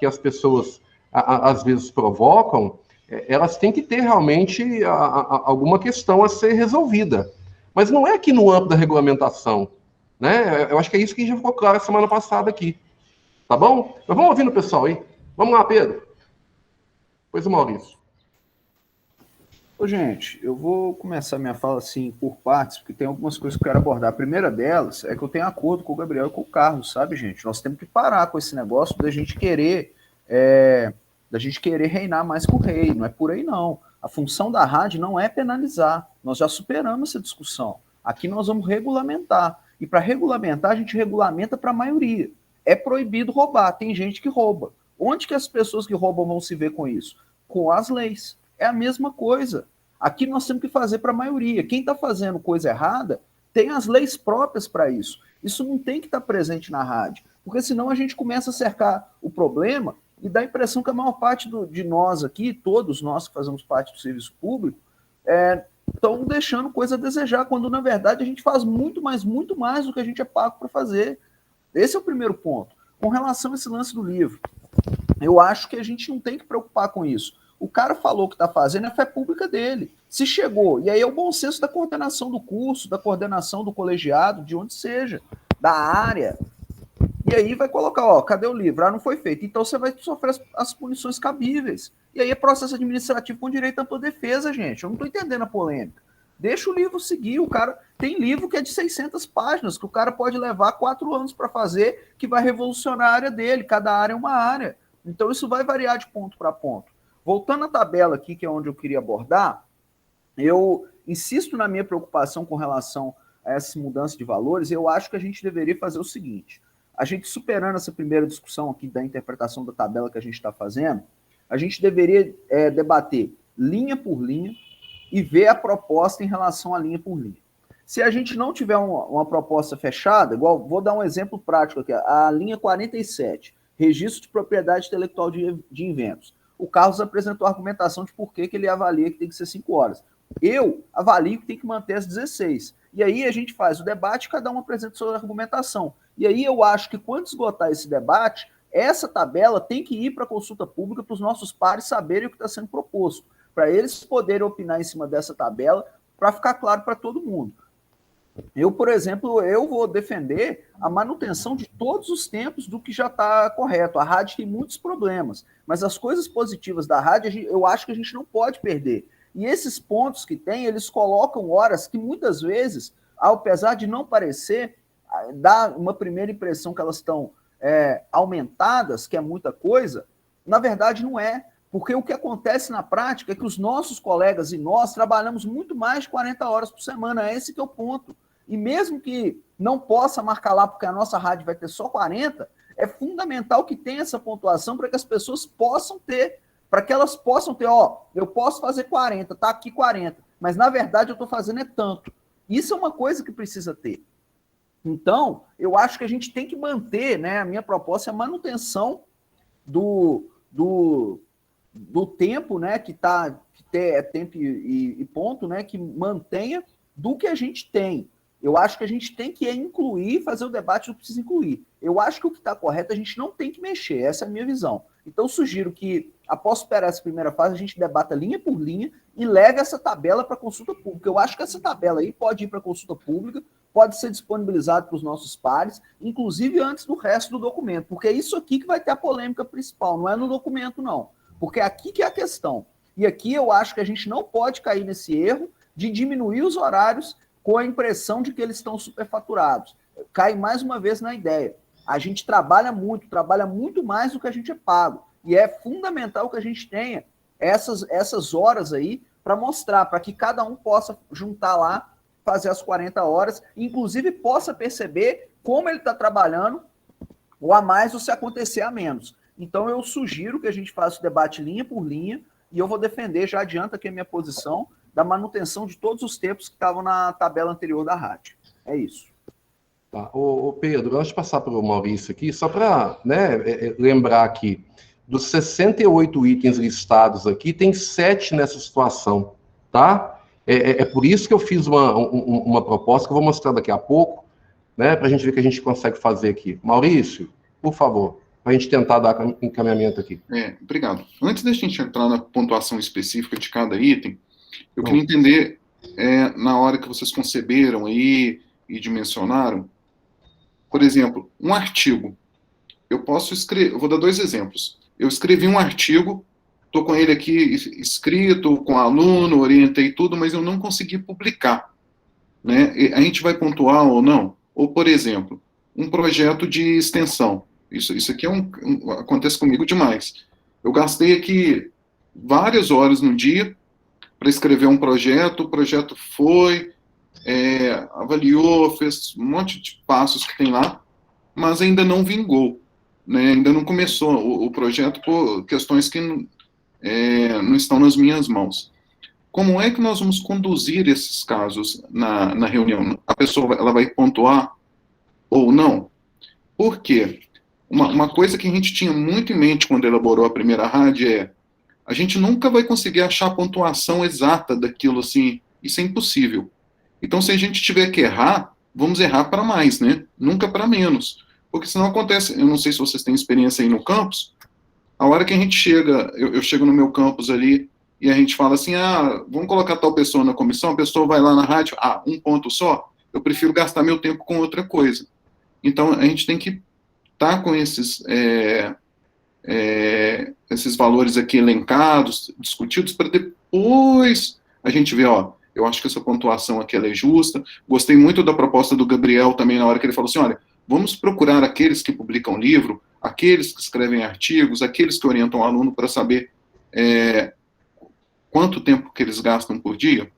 as pessoas às vezes provocam, elas têm que ter realmente alguma questão a ser resolvida. Mas não é aqui no âmbito da regulamentação, né? Eu acho que é isso que já ficou claro semana passada aqui. Tá bom? Mas vamos ouvindo o pessoal aí. Vamos lá, Pedro. Pois, Maurício. Ô, gente, eu vou começar minha fala assim por partes, porque tem algumas coisas que eu quero abordar. A primeira delas é que eu tenho acordo com o Gabriel e com o Carlos, sabe, gente? Nós temos que parar com esse negócio da gente querer reinar mais que o rei. Não é por aí, não. A função da rádio não é penalizar. Nós já superamos essa discussão. Aqui nós vamos regulamentar. E para regulamentar, a gente regulamenta para a maioria. É proibido roubar. Tem gente que rouba. Onde que as pessoas que roubam vão se ver com isso? Com as leis. É a mesma coisa. Aqui nós temos que fazer para a maioria. Quem está fazendo coisa errada tem as leis próprias para isso. Isso não tem que estar presente na rádio, porque senão a gente começa a cercar o problema e dá a impressão que a maior parte de nós aqui, todos nós que fazemos parte do serviço público, estão deixando coisa a desejar, quando na verdade a gente faz muito mais do que a gente é pago para fazer. Esse é o primeiro ponto. Com relação a esse lance do livro, eu acho que a gente não tem que preocupar com isso. O cara falou que está fazendo a fé pública dele. Se chegou, e aí é o bom senso da coordenação do curso, da coordenação do colegiado, de onde seja, da área. E aí vai colocar, cadê o livro? Ah, não foi feito. Então você vai sofrer as punições cabíveis. E aí é processo administrativo com direito à ampla defesa, gente. Eu não estou entendendo a polêmica. Deixa o livro seguir. O cara tem livro que é de 600 páginas, que o cara pode levar 4 anos para fazer, que vai revolucionar a área dele. Cada área é uma área. Então isso vai variar de ponto para ponto. Voltando à tabela aqui, que é onde eu queria abordar, eu insisto na minha preocupação com relação a essa mudança de valores. Eu acho que a gente deveria fazer o seguinte: a gente superando essa primeira discussão aqui da interpretação da tabela que a gente está fazendo, a gente deveria debater linha por linha e ver a proposta em relação à linha por linha. Se a gente não tiver uma proposta fechada, igual, vou dar um exemplo prático aqui, a linha 47, registro de propriedade intelectual de inventos. O Carlos apresentou a argumentação de por que ele avalia que tem que ser 5 horas. Eu avalio que tem que manter as 16. E aí a gente faz o debate e cada um apresenta sua argumentação. E aí eu acho que quando esgotar esse debate, essa tabela tem que ir para a consulta pública para os nossos pares saberem o que está sendo proposto, para eles poderem opinar em cima dessa tabela, para ficar claro para todo mundo. Eu, por exemplo, eu vou defender a manutenção de todos os tempos do que já está correto. A rádio tem muitos problemas, mas as coisas positivas da rádio, eu acho que a gente não pode perder. E esses pontos que tem, eles colocam horas que muitas vezes, apesar de não parecer, dá uma primeira impressão que elas estão aumentadas, que é muita coisa, na verdade não é. Porque o que acontece na prática é que os nossos colegas e nós trabalhamos muito mais de 40 horas por semana. Esse que é o ponto. E mesmo que não possa marcar lá, porque a nossa rádio vai ter só 40, é fundamental que tenha essa pontuação para que as pessoas possam ter, para que elas possam ter, eu posso fazer 40, tá aqui 40, mas na verdade eu estou fazendo tanto. Isso é uma coisa que precisa ter. Então, eu acho que a gente tem que manter, né, a minha proposta é a manutenção do tempo, né, que é tempo e ponto, né, que mantenha do que a gente tem. Eu acho que a gente tem que incluir, fazer o debate do que precisa incluir. Eu acho que o que está correto a gente não tem que mexer, essa é a minha visão. Então, eu sugiro que, após superar essa primeira fase, a gente debata linha por linha e leve essa tabela para consulta pública. Eu acho que essa tabela aí pode ir para consulta pública, pode ser disponibilizado para os nossos pares, inclusive antes do resto do documento, porque é isso aqui que vai ter a polêmica principal, não é no documento, não. Porque aqui que é a questão. E aqui eu acho que a gente não pode cair nesse erro de diminuir os horários com a impressão de que eles estão superfaturados. Cai mais uma vez na ideia. A gente trabalha muito mais do que a gente é pago. E é fundamental que a gente tenha essas horas aí para mostrar, para que cada um possa juntar lá, fazer as 40 horas, inclusive possa perceber como ele está trabalhando, ou a mais ou se acontecer a menos. Então, eu sugiro que a gente faça o debate linha por linha, e eu vou defender, já adianta aqui a minha posição, da manutenção de todos os tempos que estavam na tabela anterior da rádio. É isso. Tá. Ô Pedro, antes de passar para o Maurício aqui, só para lembrar aqui, dos 68 itens listados aqui, tem 7 nessa situação, tá? É por isso que eu fiz uma proposta, que eu vou mostrar daqui a pouco, né, para a gente ver o que a gente consegue fazer aqui. Maurício, por favor, para a gente tentar dar encaminhamento aqui. Obrigado. Antes da gente entrar na pontuação específica de cada item, eu queria entender, na hora que vocês conceberam aí e dimensionaram, por exemplo, um artigo. Eu posso escrever, eu vou dar 2 exemplos. Eu escrevi um artigo estou com ele aqui escrito, com aluno, orientei tudo, mas eu não consegui publicar, né? A gente vai pontuar ou não? Ou, por exemplo, um projeto de extensão. Isso aqui acontece comigo demais. Eu gastei aqui várias horas no dia para escrever um projeto, o projeto foi, avaliou, fez um monte de passos que tem lá, mas ainda não vingou, né? Ainda não começou o projeto por questões que não estão nas minhas mãos. Como é que nós vamos conduzir esses casos na reunião? A pessoa ela vai pontuar ou não? Por quê? Uma coisa que a gente tinha muito em mente quando elaborou a primeira RAD a gente nunca vai conseguir achar a pontuação exata daquilo, assim, isso é impossível. Então, se a gente tiver que errar, vamos errar para mais, né? Nunca para menos. Porque senão acontece, eu não sei se vocês têm experiência aí no campus, a hora que a gente chega, eu chego no meu campus ali, e a gente fala assim, vamos colocar tal pessoa na comissão, a pessoa vai lá na rádio, um ponto só, eu prefiro gastar meu tempo com outra coisa. Então, a gente tem que estar com esses valores aqui elencados, discutidos, para depois a gente ver, eu acho que essa pontuação aqui ela é justa. Gostei muito da proposta do Gabriel também, na hora que ele falou assim, olha, vamos procurar aqueles que publicam livro, aqueles que escrevem artigos, aqueles que orientam o aluno para saber quanto tempo que eles gastam por dia.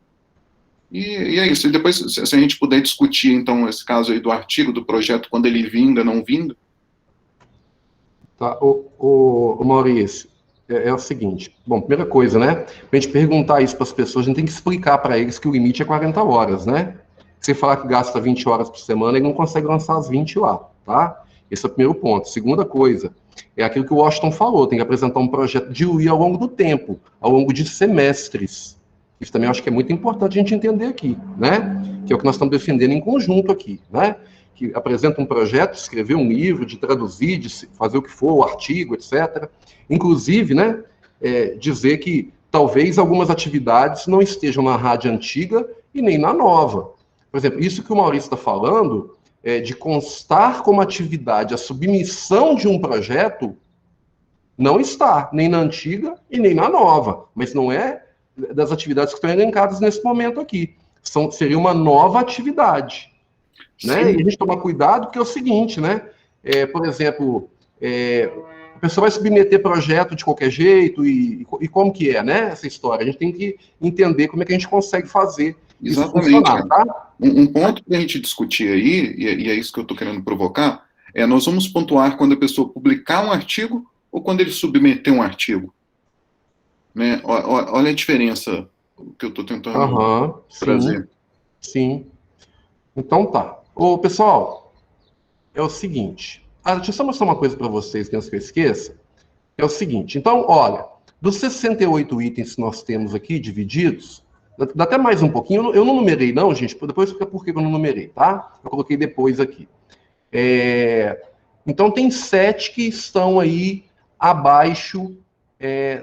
E é isso. E depois, se a gente puder discutir, então, esse caso aí do artigo, do projeto, quando ele vinga, não vinga. Tá, o Maurício, é o seguinte, bom, primeira coisa, né, pra gente perguntar isso para as pessoas, a gente tem que explicar para eles que o limite é 40 horas, né? Se falar que gasta 20 horas por semana, ele não consegue lançar as 20 lá, tá? Esse é o primeiro ponto. Segunda coisa, é aquilo que o Washington falou, tem que apresentar um projeto de UI ao longo do tempo, ao longo de semestres. Isso também eu acho que é muito importante a gente entender aqui, né? Que é o que nós estamos defendendo em conjunto aqui, né? Que apresenta um projeto, escrever um livro, de traduzir, de fazer o que for, o artigo, etc. Inclusive, né, dizer que talvez algumas atividades não estejam na rádio antiga e nem na nova. Por exemplo, isso que o Maurício está falando, de constar como atividade a submissão de um projeto, não está, nem na antiga e nem na nova, mas não é das atividades que estão elencadas nesse momento aqui. Seria uma nova atividade. Né? E a gente toma cuidado, porque é o seguinte, né? Por exemplo, a pessoa vai submeter projeto de qualquer jeito, e como que é, né? Essa história. A gente tem que entender como é que a gente consegue fazer isso funcionar, tá? Um ponto que a gente discutir aí, e é isso que eu estou querendo provocar, nós vamos pontuar quando a pessoa publicar um artigo ou quando ele submeter um artigo. Né? Olha a diferença que eu estou tentando trazer. Sim. Então tá. Ô, pessoal, é o seguinte. Deixa eu só mostrar uma coisa para vocês, antes que eu esqueça. É o seguinte. Então, olha, dos 68 itens que nós temos aqui divididos, dá até mais um pouquinho. Eu não numerei, não, gente. Depois fica por que eu não numerei, tá? Eu coloquei depois aqui. Então, tem 7 que estão aí abaixo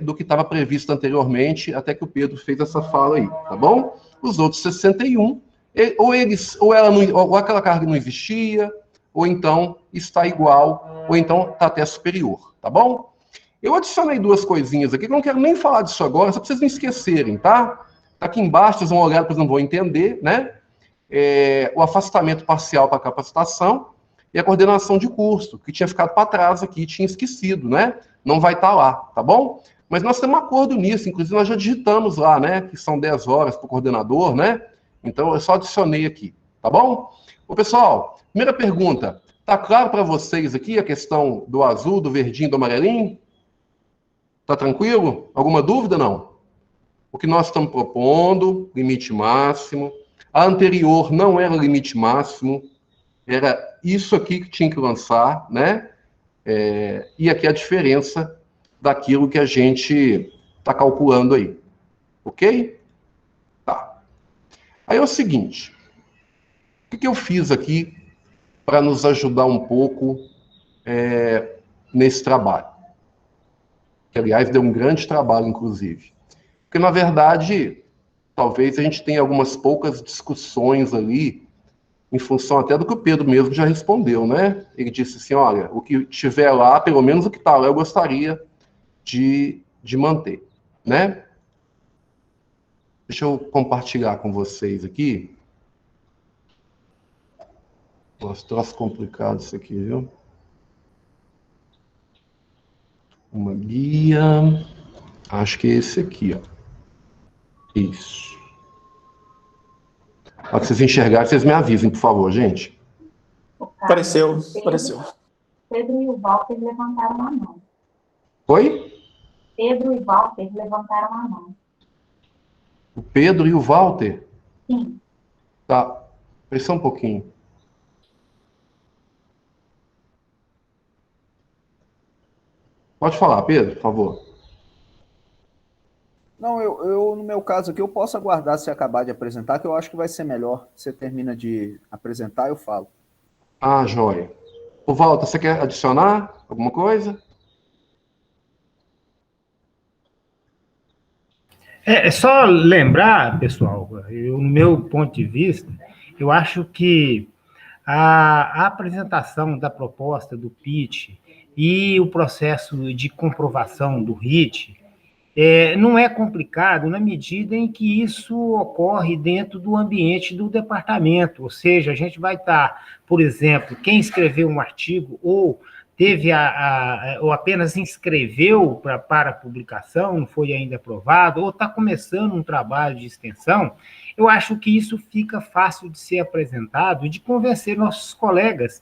do que estava previsto anteriormente, até que o Pedro fez essa fala aí, tá bom? Os outros 61, ou aquela carga não existia, ou então está igual, ou então está até superior, tá bom? Eu adicionei 2 coisinhas aqui, que eu não quero nem falar disso agora, só para vocês não esquecerem, tá? Tá aqui embaixo, vocês vão olhar, depois não vão entender, né? O afastamento parcial para capacitação e a coordenação de curso, que tinha ficado para trás aqui, tinha esquecido, né? Não vai estar lá, tá bom? Mas nós temos um acordo nisso, inclusive nós já digitamos lá, né? Que são 10 horas para o coordenador, né? Então eu só adicionei aqui, tá bom? Ô, pessoal, primeira pergunta, tá claro para vocês aqui a questão do azul, do verdinho, do amarelinho? Tá tranquilo? Alguma dúvida, não? O que nós estamos propondo, limite máximo. A anterior não era limite máximo, era isso aqui que tinha que lançar, né? E aqui a diferença daquilo que a gente está calculando aí. Ok? Tá. Aí é o seguinte. O que eu fiz aqui para nos ajudar um pouco nesse trabalho? Que, aliás, deu um grande trabalho, inclusive. Porque, na verdade, talvez a gente tenha algumas poucas discussões ali, em função até do que o Pedro mesmo já respondeu, né? Ele disse assim, olha, o que tiver lá, pelo menos o que está lá, eu gostaria de de manter, né? Deixa eu compartilhar com vocês aqui. Nossa, troço complicado isso aqui, viu? Uma guia. Acho que é esse aqui, ó. Isso. Para vocês enxergarem, vocês me avisem, por favor, gente. Apareceu, apareceu. Pedro e o Walter levantaram a mão. Oi? Pedro e Walter levantaram a mão. O Pedro e o Walter? Sim. Tá. Espera um pouquinho. Pode falar, Pedro, por favor. Não, eu, no meu caso aqui, eu posso aguardar se acabar de apresentar, que eu acho que vai ser melhor. Você termina de apresentar, eu falo. Ah, joia. O Walter, você quer adicionar alguma coisa? É só lembrar, pessoal, no meu ponto de vista, eu acho que a apresentação da proposta do pitch e o processo de comprovação do RIT não é complicado na medida em que isso ocorre dentro do ambiente do departamento, ou seja, a gente vai estar, por exemplo, quem escreveu um artigo ou teve ou apenas inscreveu para publicação, não foi ainda aprovado, ou está começando um trabalho de extensão, eu acho que isso fica fácil de ser apresentado e de convencer nossos colegas,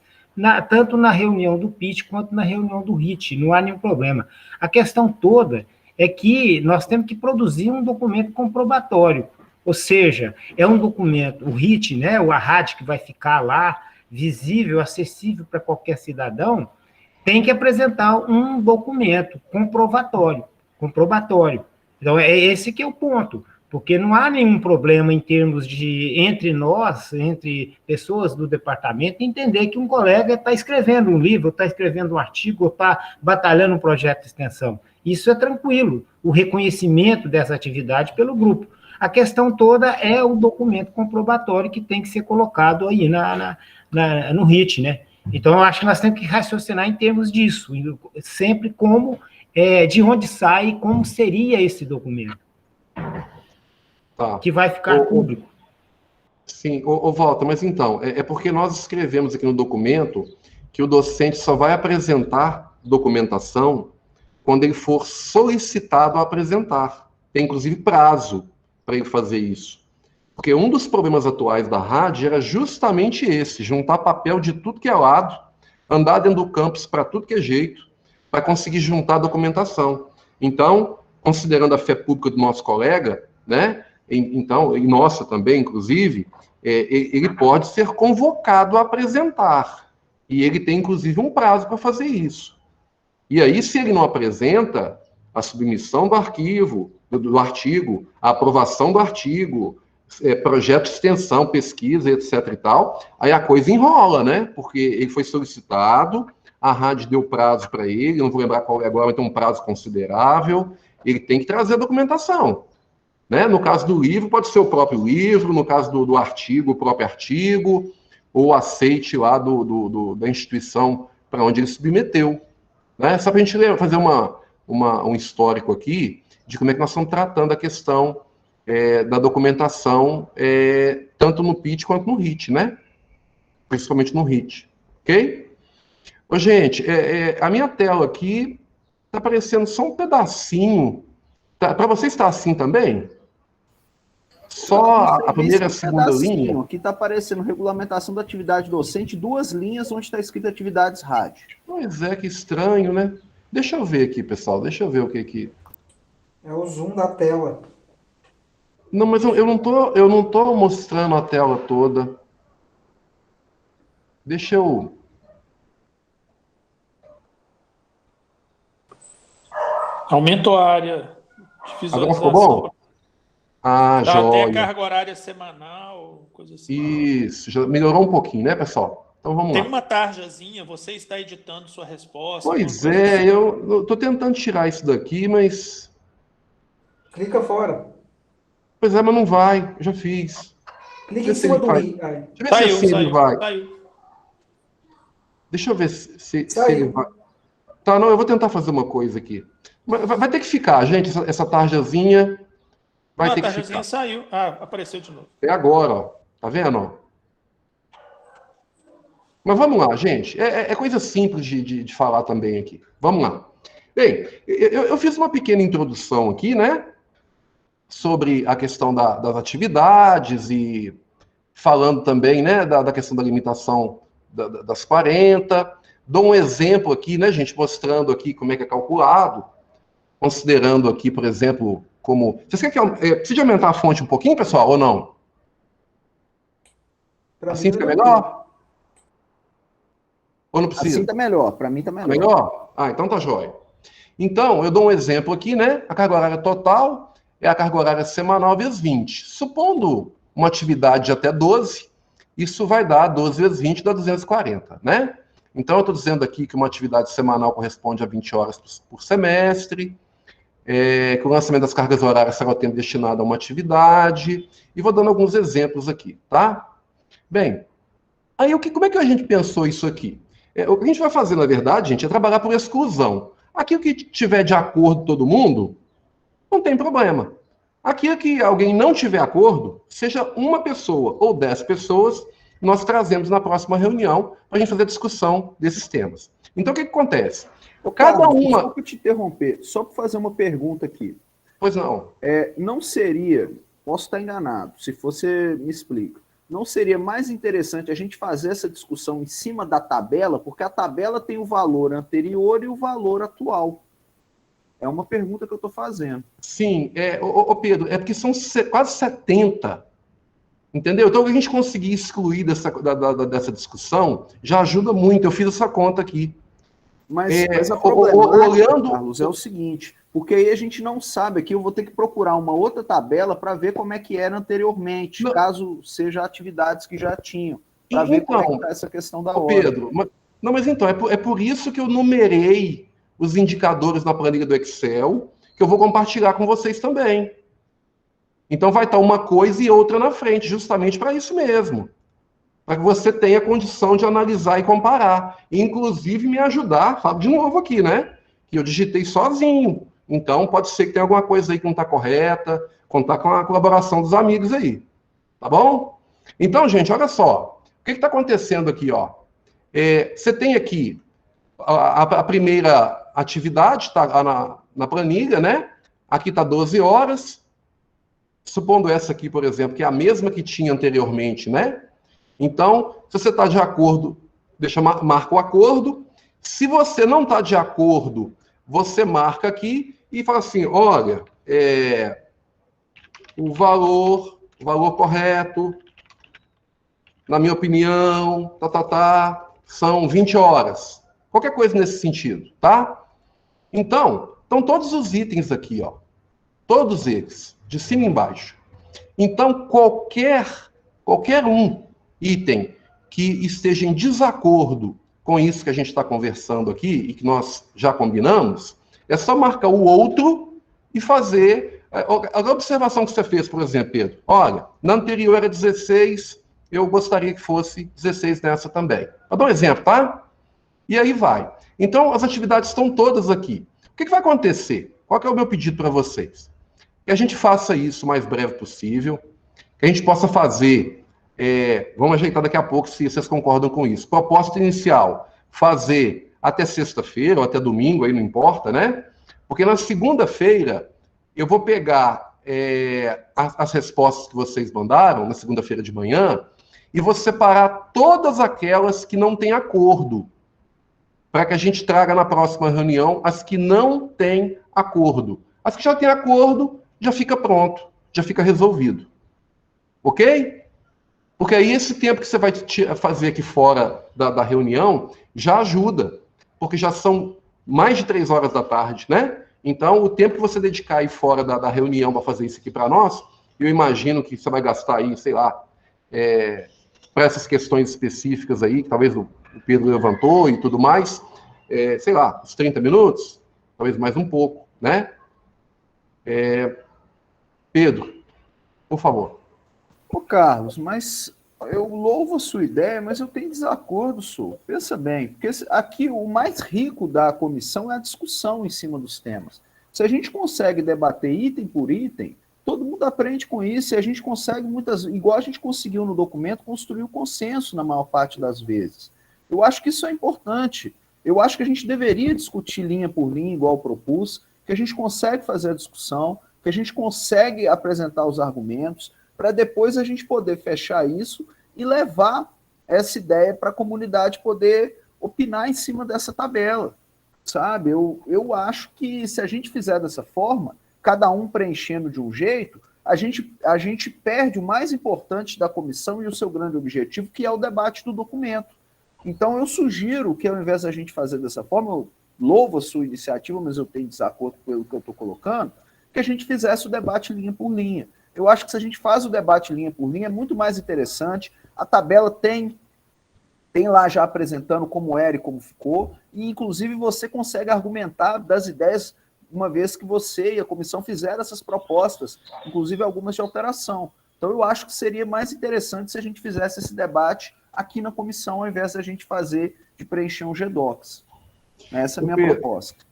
tanto na reunião do pitch quanto na reunião do RIT, não há nenhum problema. A questão toda é que nós temos que produzir um documento comprobatório, ou seja, é um documento, o RIT, né, o ARRAD, que vai ficar lá, visível, acessível para qualquer cidadão, tem que apresentar um documento comprobatório. Então, é esse que é o ponto, porque não há nenhum problema em termos de, entre nós, entre pessoas do departamento, entender que um colega está escrevendo um livro, está escrevendo um artigo, ou está batalhando um projeto de extensão. Isso é tranquilo, o reconhecimento dessa atividade pelo grupo. A questão toda é o documento comprobatório que tem que ser colocado aí no RIT, né? Então, eu acho que nós temos que raciocinar em termos disso, sempre como, de onde sai e como seria esse documento, que vai ficar público. Sim, Walter, mas então, é porque nós escrevemos aqui no documento que o docente só vai apresentar documentação quando ele for solicitado a apresentar. Tem, inclusive, prazo para ele fazer isso. Porque um dos problemas atuais da rádio era justamente esse, juntar papel de tudo que é lado, andar dentro do campus para tudo que é jeito, para conseguir juntar documentação. Então, considerando a fé pública do nosso colega, né, então, e nossa também, inclusive, ele pode ser convocado a apresentar. E ele tem, inclusive, um prazo para fazer isso. E aí, se ele não apresenta a submissão do arquivo, do artigo, a aprovação do artigo, projeto de extensão, pesquisa, etc. e tal, aí a coisa enrola, né? Porque ele foi solicitado, a rádio deu prazo para ele, não vou lembrar qual é agora, mas tem um prazo considerável, ele tem que trazer a documentação. Né? No caso do livro, pode ser o próprio livro, no caso do artigo, o próprio artigo, ou aceite lá da instituição para onde ele submeteu. Né? Só para a gente fazer um histórico aqui de como é que nós estamos tratando a questão da documentação, tanto no pitch quanto no RIT, né? Principalmente no RIT. Ok? Ô, gente, a minha tela aqui está aparecendo só um pedacinho. Tá, para você está assim também? Só a primeira e a segunda linha? Aqui está aparecendo regulamentação da atividade docente, 2 linhas onde está escrito atividades rádio. Pois é, que estranho, né? Deixa eu ver aqui, pessoal. Deixa eu ver o que. É o zoom da tela. Não, mas eu não tô mostrando a tela toda. Deixa eu... Aumentou a área de visualização. Agora ficou bom? Ah, Dá joia. até carga horária semanal, coisa assim. Isso, já melhorou um pouquinho, né, pessoal? Então vamos lá. Tem uma tarjazinha, você está editando sua resposta. Pois é, assim. eu tô tentando tirar isso daqui, mas... Clica fora. Pois é, mas não vai, eu já fiz. Clica em cima do i. Deixa eu ver se ele vai. Deixa eu ver se ele vai. Tá, não, eu vou tentar fazer uma coisa aqui. Vai ter que ficar, gente, essa tarjazinha vai ter que ficar. A tarjazinha saiu. Apareceu de novo. É agora, ó. Tá vendo? Mas vamos lá, gente. É coisa simples de falar também aqui. Vamos lá. Bem, eu fiz uma pequena introdução aqui, né? Sobre a questão das atividades e falando também, né, da questão da limitação das 40. Dou um exemplo aqui, né, gente, mostrando aqui como é que é calculado, considerando aqui, por exemplo, como... Vocês querem que precisa de aumentar a fonte um pouquinho, pessoal, ou não? Assim fica melhor? Ou não precisa? Assim tá melhor, para mim tá melhor. Melhor? Então tá jóia. Então, eu dou um exemplo aqui, né? A carga horária total é a carga horária semanal vezes 20. Supondo uma atividade de até 12, isso vai dar 12 vezes 20, dá 240, né? Então, eu estou dizendo aqui que uma atividade semanal corresponde a 20 horas por semestre, que o lançamento das cargas horárias será o tempo destinado a uma atividade, e vou dando alguns exemplos aqui, tá? Bem, aí como é que a gente pensou isso aqui? O que a gente vai fazer, na verdade, gente, é trabalhar por exclusão. Aqui o que tiver de acordo todo mundo, não tem problema. Aqui que alguém não tiver acordo, seja uma pessoa ou 10 pessoas, nós trazemos na próxima reunião para a gente fazer a discussão desses temas. Então, o que acontece? Cada uma... Desculpa te interromper, só para fazer uma pergunta aqui. Pois não. Não seria, posso estar enganado, se você me explica, não seria mais interessante a gente fazer essa discussão em cima da tabela, porque a tabela tem o valor anterior e o valor atual. É uma pergunta que eu estou fazendo. Sim, Pedro, é porque são quase 70. Entendeu? Então, a gente conseguir excluir dessa discussão já ajuda muito. Eu fiz essa conta aqui. Mas a problemática, Carlos, é o seguinte, porque aí a gente não sabe aqui, eu vou ter que procurar uma outra tabela para ver como é que era anteriormente, caso seja atividades que já tinham, para ver como é que está essa questão da hora. Pedro, mas então, é por isso que eu numerei os indicadores na planilha do Excel, que eu vou compartilhar com vocês também. Então vai estar uma coisa e outra na frente, justamente para isso mesmo. Para que você tenha condição de analisar e comparar. E, inclusive, me ajudar, falo de novo aqui, né? Que eu digitei sozinho. Então, pode ser que tenha alguma coisa aí que não está correta, contar com a colaboração dos amigos aí. Tá bom? Então, gente, olha só. O que está acontecendo aqui, ó? Você tem aqui a primeira atividade, está na planilha, né? Aqui está 12 horas. Supondo essa aqui, por exemplo, que é a mesma que tinha anteriormente, né? Então, se você está de acordo, marca o acordo. Se você não está de acordo, você marca aqui e fala assim, olha, o valor correto, na minha opinião, são 20 horas. Qualquer coisa nesse sentido, tá? Então, estão todos os itens aqui, ó. Todos eles, de cima e embaixo. Então, qualquer item que esteja em desacordo com isso que a gente está conversando aqui e que nós já combinamos, é só marcar o outro e fazer... A observação que você fez, por exemplo, Pedro, olha, na anterior era 16, eu gostaria que fosse 16 nessa também. Vou dar um exemplo, tá? E aí vai. Então, as atividades estão todas aqui. O que vai acontecer? Qual que é o meu pedido para vocês? Que a gente faça isso o mais breve possível, que a gente possa fazer... vamos ajeitar daqui a pouco se vocês concordam com isso. Proposta inicial, fazer até sexta-feira ou até domingo, aí não importa, né? Porque na segunda-feira eu vou pegar as respostas que vocês mandaram, na segunda-feira de manhã, e vou separar todas aquelas que não têm acordo, para que a gente traga na próxima reunião as que não têm acordo. As que já têm acordo, já fica pronto, já fica resolvido. Ok? Porque aí esse tempo que você vai fazer aqui fora da reunião já ajuda, porque já são mais de 3 horas da tarde, né? Então, o tempo que você dedicar aí fora da reunião para fazer isso aqui para nós, eu imagino que você vai gastar aí, sei lá, para essas questões específicas aí, que talvez o Pedro levantou e tudo mais, sei lá, uns 30 minutos, talvez mais um pouco, né? Pedro, por favor. Ô, Carlos, mas eu louvo a sua ideia, mas eu tenho desacordo, senhor. Pensa bem, porque aqui o mais rico da comissão é a discussão em cima dos temas. Se a gente consegue debater item por item, todo mundo aprende com isso e a gente consegue igual a gente conseguiu no documento, construir o consenso na maior parte das vezes. Eu acho que isso é importante. Eu acho que a gente deveria discutir linha por linha, igual eu propus, que a gente consegue fazer a discussão, que a gente consegue apresentar os argumentos, para depois a gente poder fechar isso e levar essa ideia para a comunidade poder opinar em cima dessa tabela, sabe? Eu acho que se a gente fizer dessa forma, cada um preenchendo de um jeito, a gente perde o mais importante da comissão e o seu grande objetivo, que é o debate do documento. Então, eu sugiro que, ao invés da gente fazer dessa forma, eu louvo a sua iniciativa, mas eu tenho desacordo com o que eu estou colocando, que a gente fizesse o debate linha por linha. Eu acho que se a gente faz o debate linha por linha, é muito mais interessante. A tabela tem lá já apresentando como era e como ficou, e, inclusive, você consegue argumentar das ideias, uma vez que você e a comissão fizeram essas propostas, inclusive algumas de alteração. Então, eu acho que seria mais interessante se a gente fizesse esse debate aqui na comissão, ao invés da gente de preencher um GDocs. Essa é a minha proposta.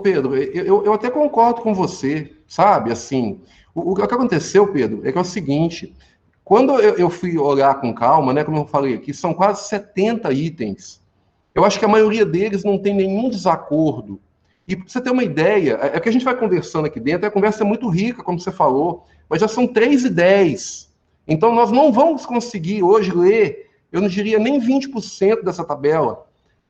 Pedro, eu até concordo com você, sabe? Assim, o que aconteceu, Pedro, é que é o seguinte, quando eu fui olhar com calma, né, como eu falei aqui, são quase 70 itens. Eu acho que a maioria deles não tem nenhum desacordo. E para você ter uma ideia, é que a gente vai conversando aqui dentro, a conversa é muito rica, como você falou, mas já são 3:10. Então, nós não vamos conseguir hoje ler, eu não diria nem 20% dessa tabela.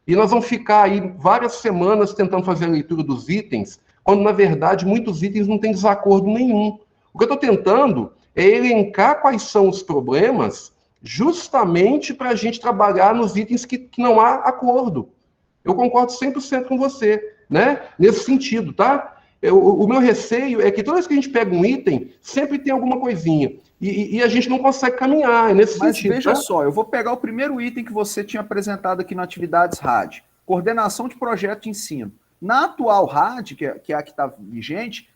E nós vamos ficar aí várias semanas tentando fazer a leitura dos itens, quando, na verdade, muitos itens não têm desacordo nenhum. O que eu estou tentando é elencar quais são os problemas, justamente para a gente trabalhar nos itens que não há acordo. Eu concordo 100% com você, né? Nesse sentido, tá? O meu receio é que toda vez que a gente pega um item, sempre tem alguma coisinha. E a gente não consegue caminhar, é nesse sentido. Mas veja só, eu vou pegar o primeiro item que você tinha apresentado aqui no Atividades RAD, coordenação de projeto de ensino. Na atual RAD, que é a que está vigente,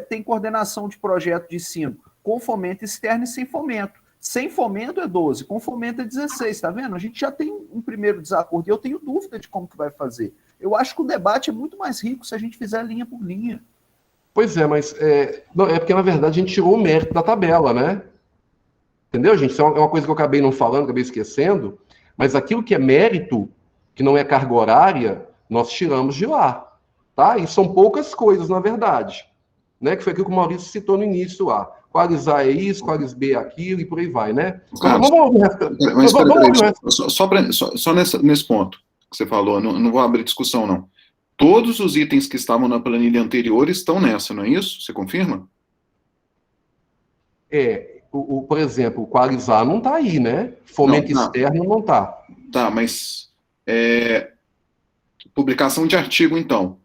tem coordenação de projeto de ensino com fomento externo e sem fomento. Sem fomento é 12, com fomento é 16, tá vendo? A gente já tem um primeiro desacordo e eu tenho dúvida de como que vai fazer. Eu acho que o debate é muito mais rico se a gente fizer linha por linha. Pois é, mas é porque, na verdade, a gente tirou o mérito da tabela, né? Entendeu, gente? Isso é uma coisa que eu acabei não falando, acabei esquecendo, mas aquilo que é mérito, que não é carga horária, nós tiramos de lá, tá? E são poucas coisas, na verdade, né? Que foi aquilo que o Maurício citou no início lá. Qualis A é isso, Qualis B é aquilo, e por aí vai, né? Carlos, só nesse ponto que você falou, não vou abrir discussão, não. Todos os itens que estavam na planilha anterior estão nessa, não é isso? Você confirma? Por exemplo, o Qualis A não está aí, né? Fomento externo não está. Tá, mas publicação de artigo, então.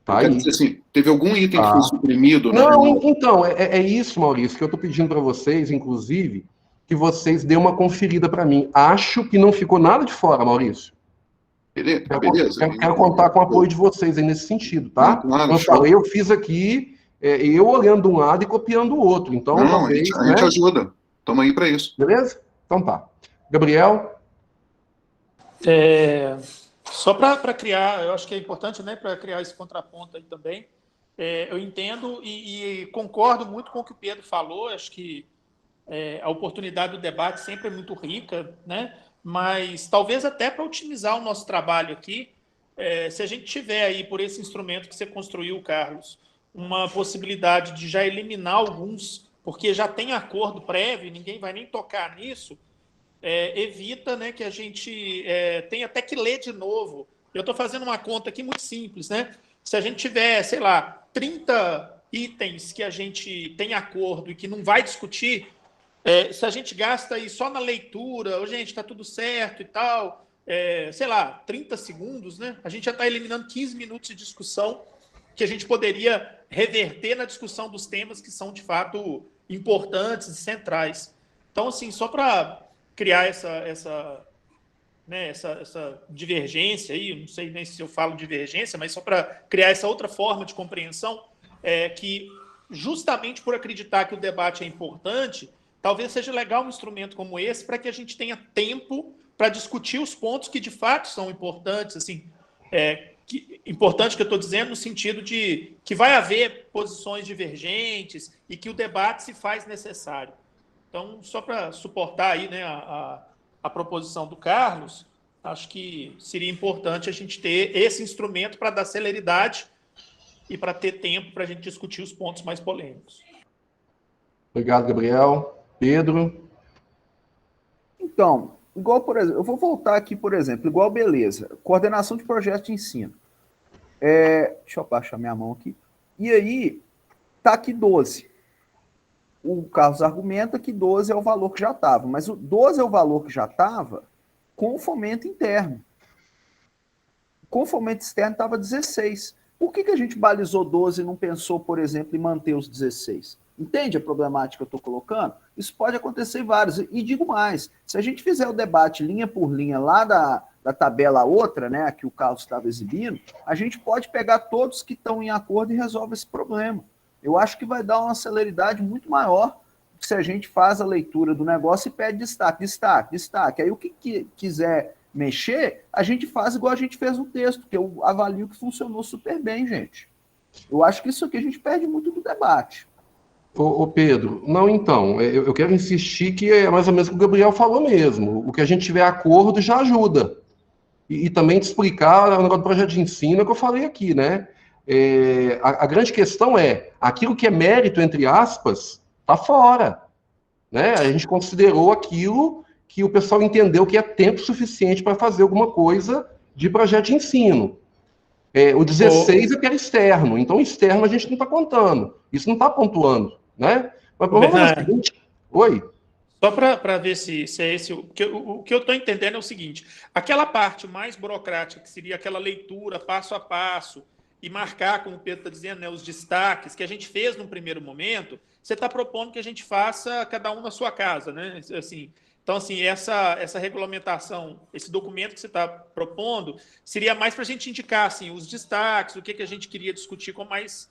Tá aí. Dizer assim, teve algum item que foi suprimido? Não, então, é isso, Maurício, que eu estou pedindo para vocês, inclusive, que vocês dêem uma conferida para mim. Acho que não ficou nada de fora, Maurício. Beleza. Quero contar com o apoio de vocês aí nesse sentido, tá? Claro, eu fiz aqui, eu olhando um lado e copiando o outro. Então, talvez, a gente ajuda. Estamos aí para isso. Beleza? Então tá. Gabriel? Só para criar, eu acho que é importante, né, para criar esse contraponto aí também. Eu entendo e concordo muito com o que o Pedro falou. Acho que a oportunidade do debate sempre é muito rica, né? Mas talvez até para otimizar o nosso trabalho aqui, se a gente tiver aí, por esse instrumento que você construiu, Carlos, uma possibilidade de já eliminar alguns, porque já tem acordo prévio, ninguém vai nem tocar nisso, evita, né, que a gente tenha até que ler de novo. Eu estou fazendo uma conta aqui muito simples, né? Se a gente tiver, sei lá, 30 itens que a gente tem acordo e que não vai discutir, se a gente gasta aí só na leitura, gente, está tudo certo e tal, sei lá, 30 segundos, né? A gente já está eliminando 15 minutos de discussão que a gente poderia reverter na discussão dos temas que são, de fato, importantes e centrais. Então, assim, só para criar essa divergência aí, não sei nem se eu falo divergência, mas só para criar essa outra forma de compreensão, que justamente por acreditar que o debate é importante, talvez seja legal um instrumento como esse para que a gente tenha tempo para discutir os pontos que de fato são importantes, assim, importante que eu estou dizendo no sentido de que vai haver posições divergentes e que o debate se faz necessário. Então, só para suportar aí, né, a proposição do Carlos, acho que seria importante a gente ter esse instrumento para dar celeridade e para ter tempo para a gente discutir os pontos mais polêmicos. Obrigado, Gabriel. Pedro? Então, igual, por exemplo, eu vou voltar aqui, por exemplo, igual beleza, coordenação de projeto de ensino. Deixa eu abaixar minha mão aqui. E aí, tá aqui 12. O Carlos argumenta que 12 é o valor que já estava, mas o 12 é o valor que já estava com o fomento interno. Com o fomento externo estava 16. Por que a gente balizou 12 e não pensou, por exemplo, em manter os 16? Entende a problemática que eu estou colocando? Isso pode acontecer em vários. E digo mais, se a gente fizer o debate linha por linha lá da tabela outra, né, que o Carlos estava exibindo, a gente pode pegar todos que estão em acordo e resolve esse problema. Eu acho que vai dar uma celeridade muito maior se a gente faz a leitura do negócio e pede destaque, destaque, destaque. Aí o que quiser mexer, a gente faz igual a gente fez no texto, que eu avalio que funcionou super bem, gente. Eu acho que isso aqui a gente perde muito do debate. Ô Pedro, não, então, eu quero insistir que é mais ou menos o que o Gabriel falou mesmo. O que a gente tiver acordo já ajuda. E também te explicar o negócio do projeto de ensino, é o que eu falei aqui, né? A grande questão é, aquilo que é mérito, entre aspas, está fora. Né? A gente considerou aquilo que o pessoal entendeu que é tempo suficiente para fazer alguma coisa de projeto de ensino. O 16 é que era externo, então externo a gente não está contando. Isso não está pontuando. Né? Mas vamos fazer o seguinte... Oi? Só para ver se é esse... O que eu estou entendendo é o seguinte, aquela parte mais burocrática, que seria aquela leitura passo a passo, e marcar, como o Pedro está dizendo, né, os destaques que a gente fez num primeiro momento, você está propondo que a gente faça cada um na sua casa, né? Assim, então, assim, essa regulamentação, esse documento que você está propondo, seria mais para a gente indicar assim, os destaques, o que a gente queria discutir com mais...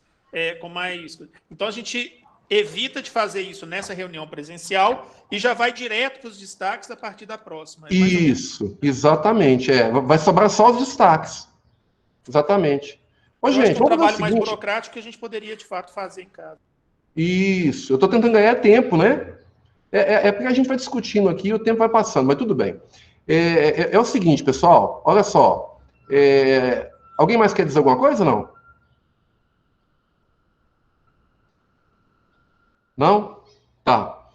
Então, a gente evita de fazer isso nessa reunião presencial e já vai direto para os destaques a partir da próxima. Isso, exatamente. Vai sobrar só os destaques. Exatamente. Ô, gente, acho que um trabalho mais burocrático que a gente poderia, de fato, fazer em casa. Isso. Eu estou tentando ganhar tempo, né? Porque a gente vai discutindo aqui e o tempo vai passando, mas tudo bem. É o seguinte, pessoal, olha só. Alguém mais quer dizer alguma coisa, não? Não? Tá.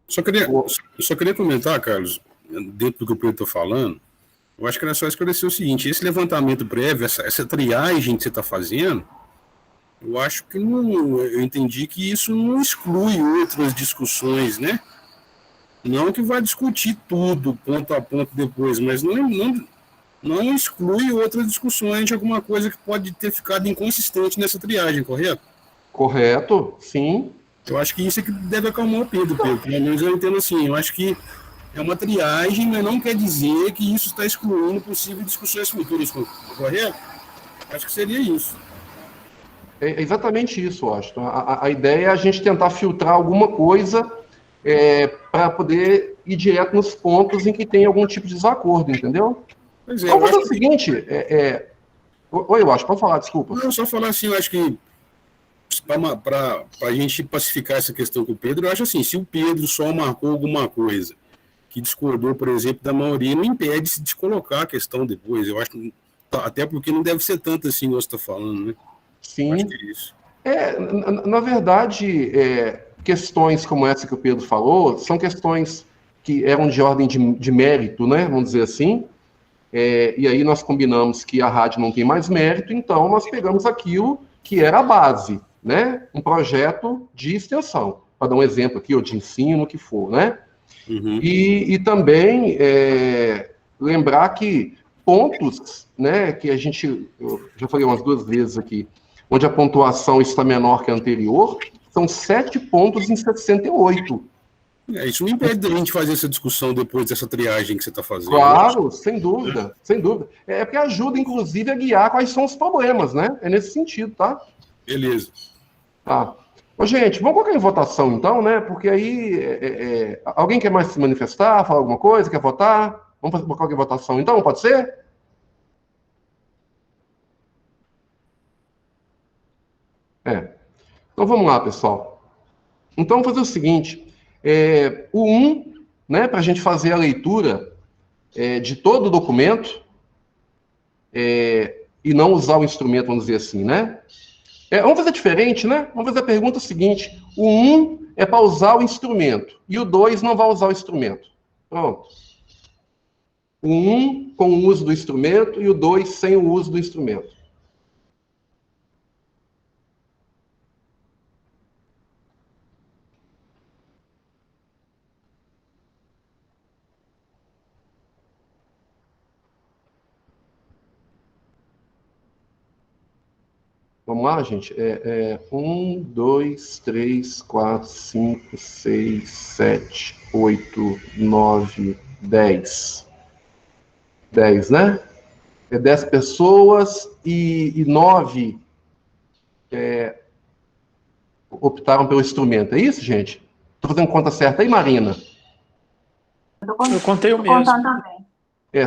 Só queria comentar, Carlos, dentro do que o Pedro está falando, eu acho que era só esclarecer o seguinte, esse levantamento prévio, essa triagem que você está fazendo, eu acho que eu entendi que isso não exclui outras discussões, né? Não que vai discutir tudo, ponto a ponto depois, mas não exclui outras discussões de alguma coisa que pode ter ficado inconsistente nessa triagem, correto? Correto, sim. Eu acho que isso é que deve acalmar o Pedro. Pelo menos eu entendo assim, eu acho que é uma triagem, mas não quer dizer que isso está excluindo possíveis discussões futuras, correto? Acho que seria isso. É exatamente isso, Washington. A ideia é a gente tentar filtrar alguma coisa para poder ir direto nos pontos em que tem algum tipo de desacordo, entendeu? Pois é, vamos fazer o seguinte... Oi, Washington, pode falar, desculpa. Não, só falar assim, eu acho que para a gente pacificar essa questão com o Pedro, eu acho assim, se o Pedro só marcou alguma coisa que discordou, por exemplo, da maioria, não impede-se de colocar a questão depois. Eu acho que, até porque não deve ser tanto assim que você está falando, né? Sim. Acho que é isso. Na verdade, questões como essa que o Pedro falou, são questões que eram de ordem de mérito, né? Vamos dizer assim. E aí nós combinamos que a rádio não tem mais mérito, então nós pegamos aquilo que era a base, né? Um projeto de extensão, para dar um exemplo aqui, ou de ensino, o que for, né? Uhum. E também lembrar que pontos, né, que eu já falei umas 2 vezes aqui, onde a pontuação está menor que a anterior, são 7 pontos em 68. Isso não impede da gente fazer essa discussão depois dessa triagem que você está fazendo. Claro, sem dúvida, sem dúvida. Porque ajuda, inclusive, a guiar quais são os problemas, né? É nesse sentido, tá? Beleza. Tá. Ô, gente, vamos colocar em votação, então, né? Porque aí, alguém quer mais se manifestar, falar alguma coisa, quer votar? Vamos colocar em votação, então, pode ser? Então vamos lá, pessoal. Então vamos fazer o seguinte, o 1, né, para a gente fazer a leitura de todo o documento, e não usar o instrumento, vamos dizer assim, né? Vamos fazer diferente, né? Vamos fazer a pergunta seguinte, o 1 é para usar o instrumento, e o 2 não vai usar o instrumento. Pronto. O 1 com o uso do instrumento e o 2 sem o uso do instrumento. Vamos lá, gente? 1, 2, 3, 4, 5, 6, 7, 8, 9, 10. 10, né? 10 pessoas e 9 optaram pelo instrumento. É isso, gente? Estou fazendo conta certa aí, Marina? Eu contei o mesmo.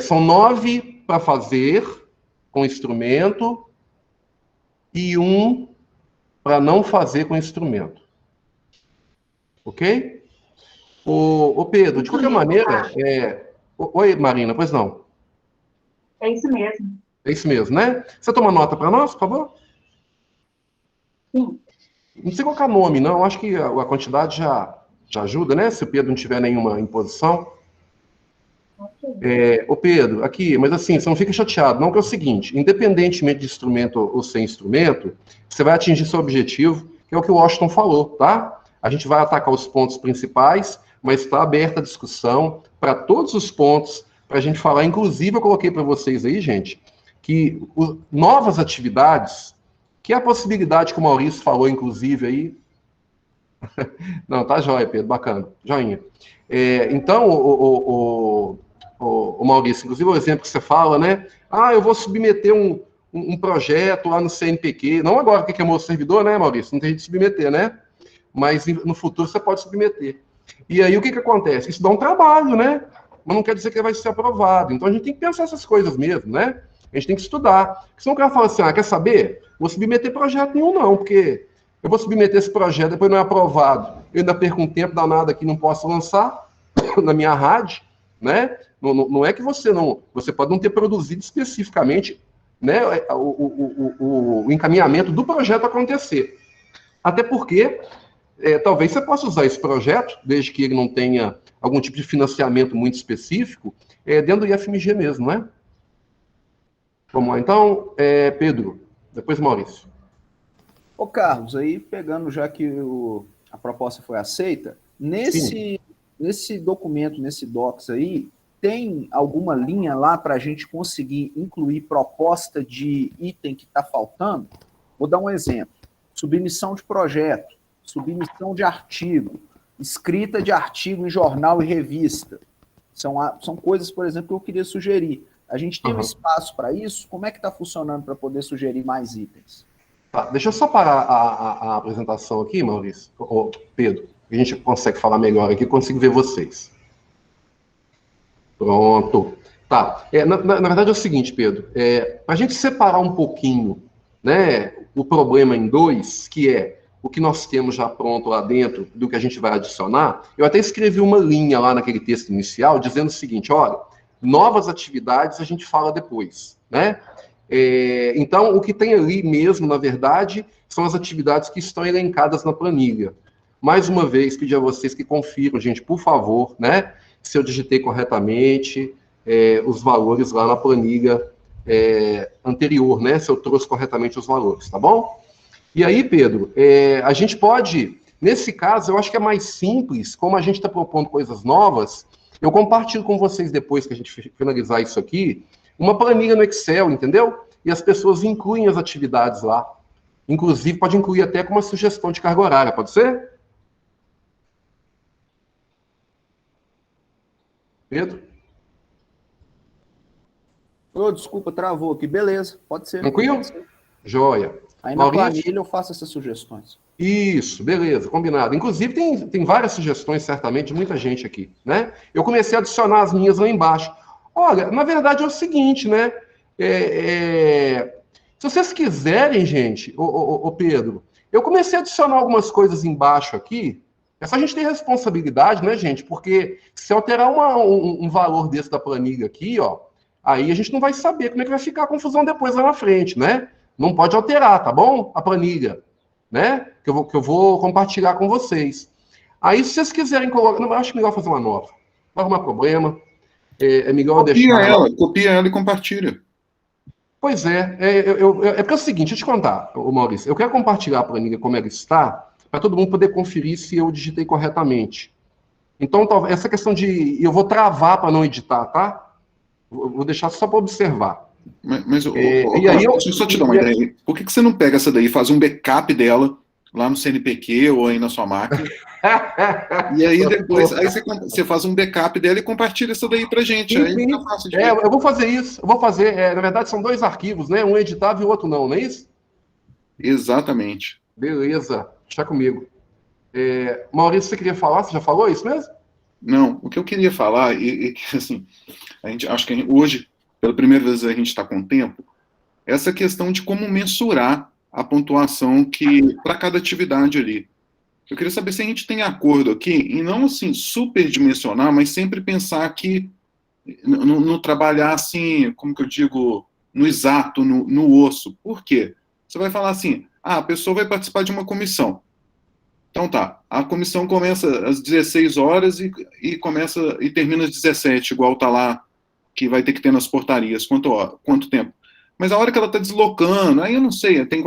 São 9 para fazer com instrumento e 1 para não fazer com instrumento. Ok? Ô Pedro, de qualquer maneira... Oi, Marina, pois não? É isso mesmo. É isso mesmo, né? Você toma nota para nós, por favor? Sim. Não precisa colocar nome, não. Acho que a quantidade já ajuda, né? Se o Pedro não tiver nenhuma imposição. Ô Pedro, aqui, mas assim, você não fica chateado, não, que é o seguinte, independentemente de instrumento ou sem instrumento, você vai atingir seu objetivo, que é o que o Washington falou, tá? A gente vai atacar os pontos principais, mas está aberta a discussão para todos os pontos, para a gente falar. Inclusive, eu coloquei para vocês aí, gente, que novas atividades, que é a possibilidade que o Maurício falou, inclusive, aí... Não, tá jóia, Pedro, bacana, joinha. Então, o Maurício, inclusive o exemplo que você fala, né? Eu vou submeter um projeto lá no CNPq, não agora que queimou o servidor, né, Maurício? Não tem jeito de submeter, né? Mas no futuro você pode submeter. E aí o que acontece? Isso dá um trabalho, né? Mas não quer dizer que vai ser aprovado. Então a gente tem que pensar essas coisas mesmo, né? A gente tem que estudar. Porque senão o cara fala assim, quer saber? Vou submeter projeto nenhum não, porque eu vou submeter esse projeto, depois não é aprovado. Eu ainda perco um tempo danado aqui, não posso lançar na minha rádio, né? Não é que você pode não ter produzido especificamente, né, o encaminhamento do projeto acontecer. Até porque, talvez você possa usar esse projeto, desde que ele não tenha algum tipo de financiamento muito específico, dentro do IFMG mesmo, né? Vamos lá, então, Pedro, depois Maurício. Ô, Carlos, aí pegando já que a proposta foi aceita, nesse documento, nesse docs aí, tem alguma linha lá para a gente conseguir incluir proposta de item que está faltando? Vou dar um exemplo. Submissão de projeto, submissão de artigo, escrita de artigo em jornal e revista. São coisas, por exemplo, que eu queria sugerir. A gente tem um espaço para isso? Como é que está funcionando para poder sugerir mais itens? Tá, deixa eu só parar a apresentação aqui, Maurício, ou Pedro. A gente consegue falar melhor aqui, consigo ver vocês. Pronto. Tá. Na verdade é o seguinte, Pedro, para a gente separar um pouquinho, né, o problema em dois, que é o que nós temos já pronto lá dentro, do que a gente vai adicionar, eu até escrevi uma linha lá naquele texto inicial, dizendo o seguinte, olha, novas atividades a gente fala depois, né? Então, o que tem ali mesmo, na verdade, são as atividades que estão elencadas na planilha. Mais uma vez, pedir a vocês que confiram, gente, por favor, né, se eu digitei corretamente os valores lá na planilha anterior, né, se eu trouxe corretamente os valores, tá bom? E aí, Pedro, a gente pode, nesse caso, eu acho que é mais simples, como a gente está propondo coisas novas, eu compartilho com vocês depois que a gente finalizar isso aqui, uma planilha no Excel, entendeu? E as pessoas incluem as atividades lá. Inclusive, pode incluir até com uma sugestão de carga horária, pode ser? Pedro? Desculpa, travou aqui. Beleza, pode ser. Tranquilo? Pode ser. Joia. Aí na planilha eu faço essas sugestões. Isso, beleza, combinado. Inclusive, tem várias sugestões, certamente, de muita gente aqui, né? Eu comecei a adicionar as minhas lá embaixo. Olha, na verdade é o seguinte, né? Se vocês quiserem, gente, ô Pedro, eu comecei a adicionar algumas coisas embaixo aqui. É só a gente ter responsabilidade, né, gente? Porque se alterar um valor desse da planilha aqui, ó, aí a gente não vai saber como é que vai ficar a confusão depois lá na frente, né? Não pode alterar, tá bom? A planilha, né? Que eu vou compartilhar com vocês. Aí, se vocês quiserem colocar... Não, eu acho melhor fazer uma nova. Não vai arrumar problema. É melhor deixar... Copia ela e compartilha. Pois é. É porque é o seguinte, deixa eu te contar, Maurício. Eu quero compartilhar a planilha como ela está, para todo mundo poder conferir se eu digitei corretamente. Então, essa questão de... Eu vou travar para não editar, tá? Vou deixar só para observar. Mas deixa eu só te dar uma ideia. Por que você não pega essa daí, faz um backup dela lá no CNPq ou aí na sua máquina? E aí depois você faz um backup dela e compartilha essa daí pra gente. Sim, aí sim. fica fácil de ver. Eu vou fazer isso. Eu vou fazer. Na verdade, são 2 arquivos, né? Um editável e o outro não é isso? Exatamente. Beleza. Deixa comigo. Maurício, você queria falar? Você já falou isso mesmo? Não, o que eu queria falar, assim, acho que hoje, pela primeira vez a gente está com tempo, essa questão de como mensurar a pontuação para cada atividade ali. Eu queria saber se a gente tem acordo aqui, e não assim, superdimensionar, mas sempre pensar que, no trabalhar assim, como que eu digo, no exato, no osso. Por quê? Você vai falar assim, a pessoa vai participar de uma comissão. Então tá, a comissão começa às 16 horas e termina às 17, igual tá lá, que vai ter que ter nas portarias, quanto tempo. Mas a hora que ela está deslocando, aí eu não sei, tem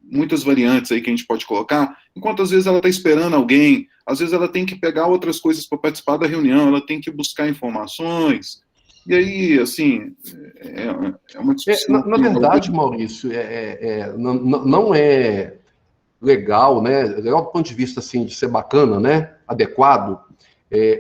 muitas variantes aí que a gente pode colocar, enquanto às vezes ela está esperando alguém, às vezes ela tem que pegar outras coisas para participar da reunião, ela tem que buscar informações, e aí, assim, é uma discussão... Na verdade, Maurício, não é legal, né? Legal do ponto de vista, assim, de ser bacana, né? Adequado,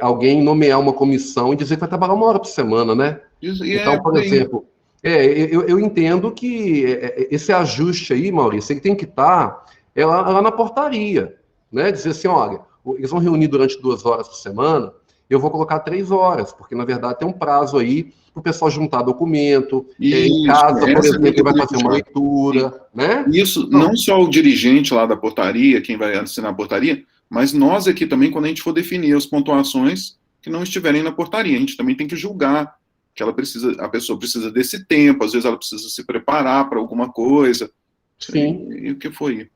alguém nomear uma comissão e dizer que vai trabalhar 1 hora por semana, né? Então, por exemplo... eu entendo que esse ajuste aí, Maurício, ele tem que estar lá na portaria, né? Dizer assim, olha, eles vão reunir durante 2 horas por semana, eu vou colocar 3 horas, porque, na verdade, tem um prazo aí para o pessoal juntar documento, em casa, por exemplo, ele vai fazer uma leitura, né? Isso, então, não só o dirigente lá da portaria, quem vai assinar a portaria, mas nós aqui também, quando a gente for definir as pontuações que não estiverem na portaria, a gente também tem que julgar que a pessoa precisa desse tempo, às vezes ela precisa se preparar para alguma coisa. Sim. E o que foi?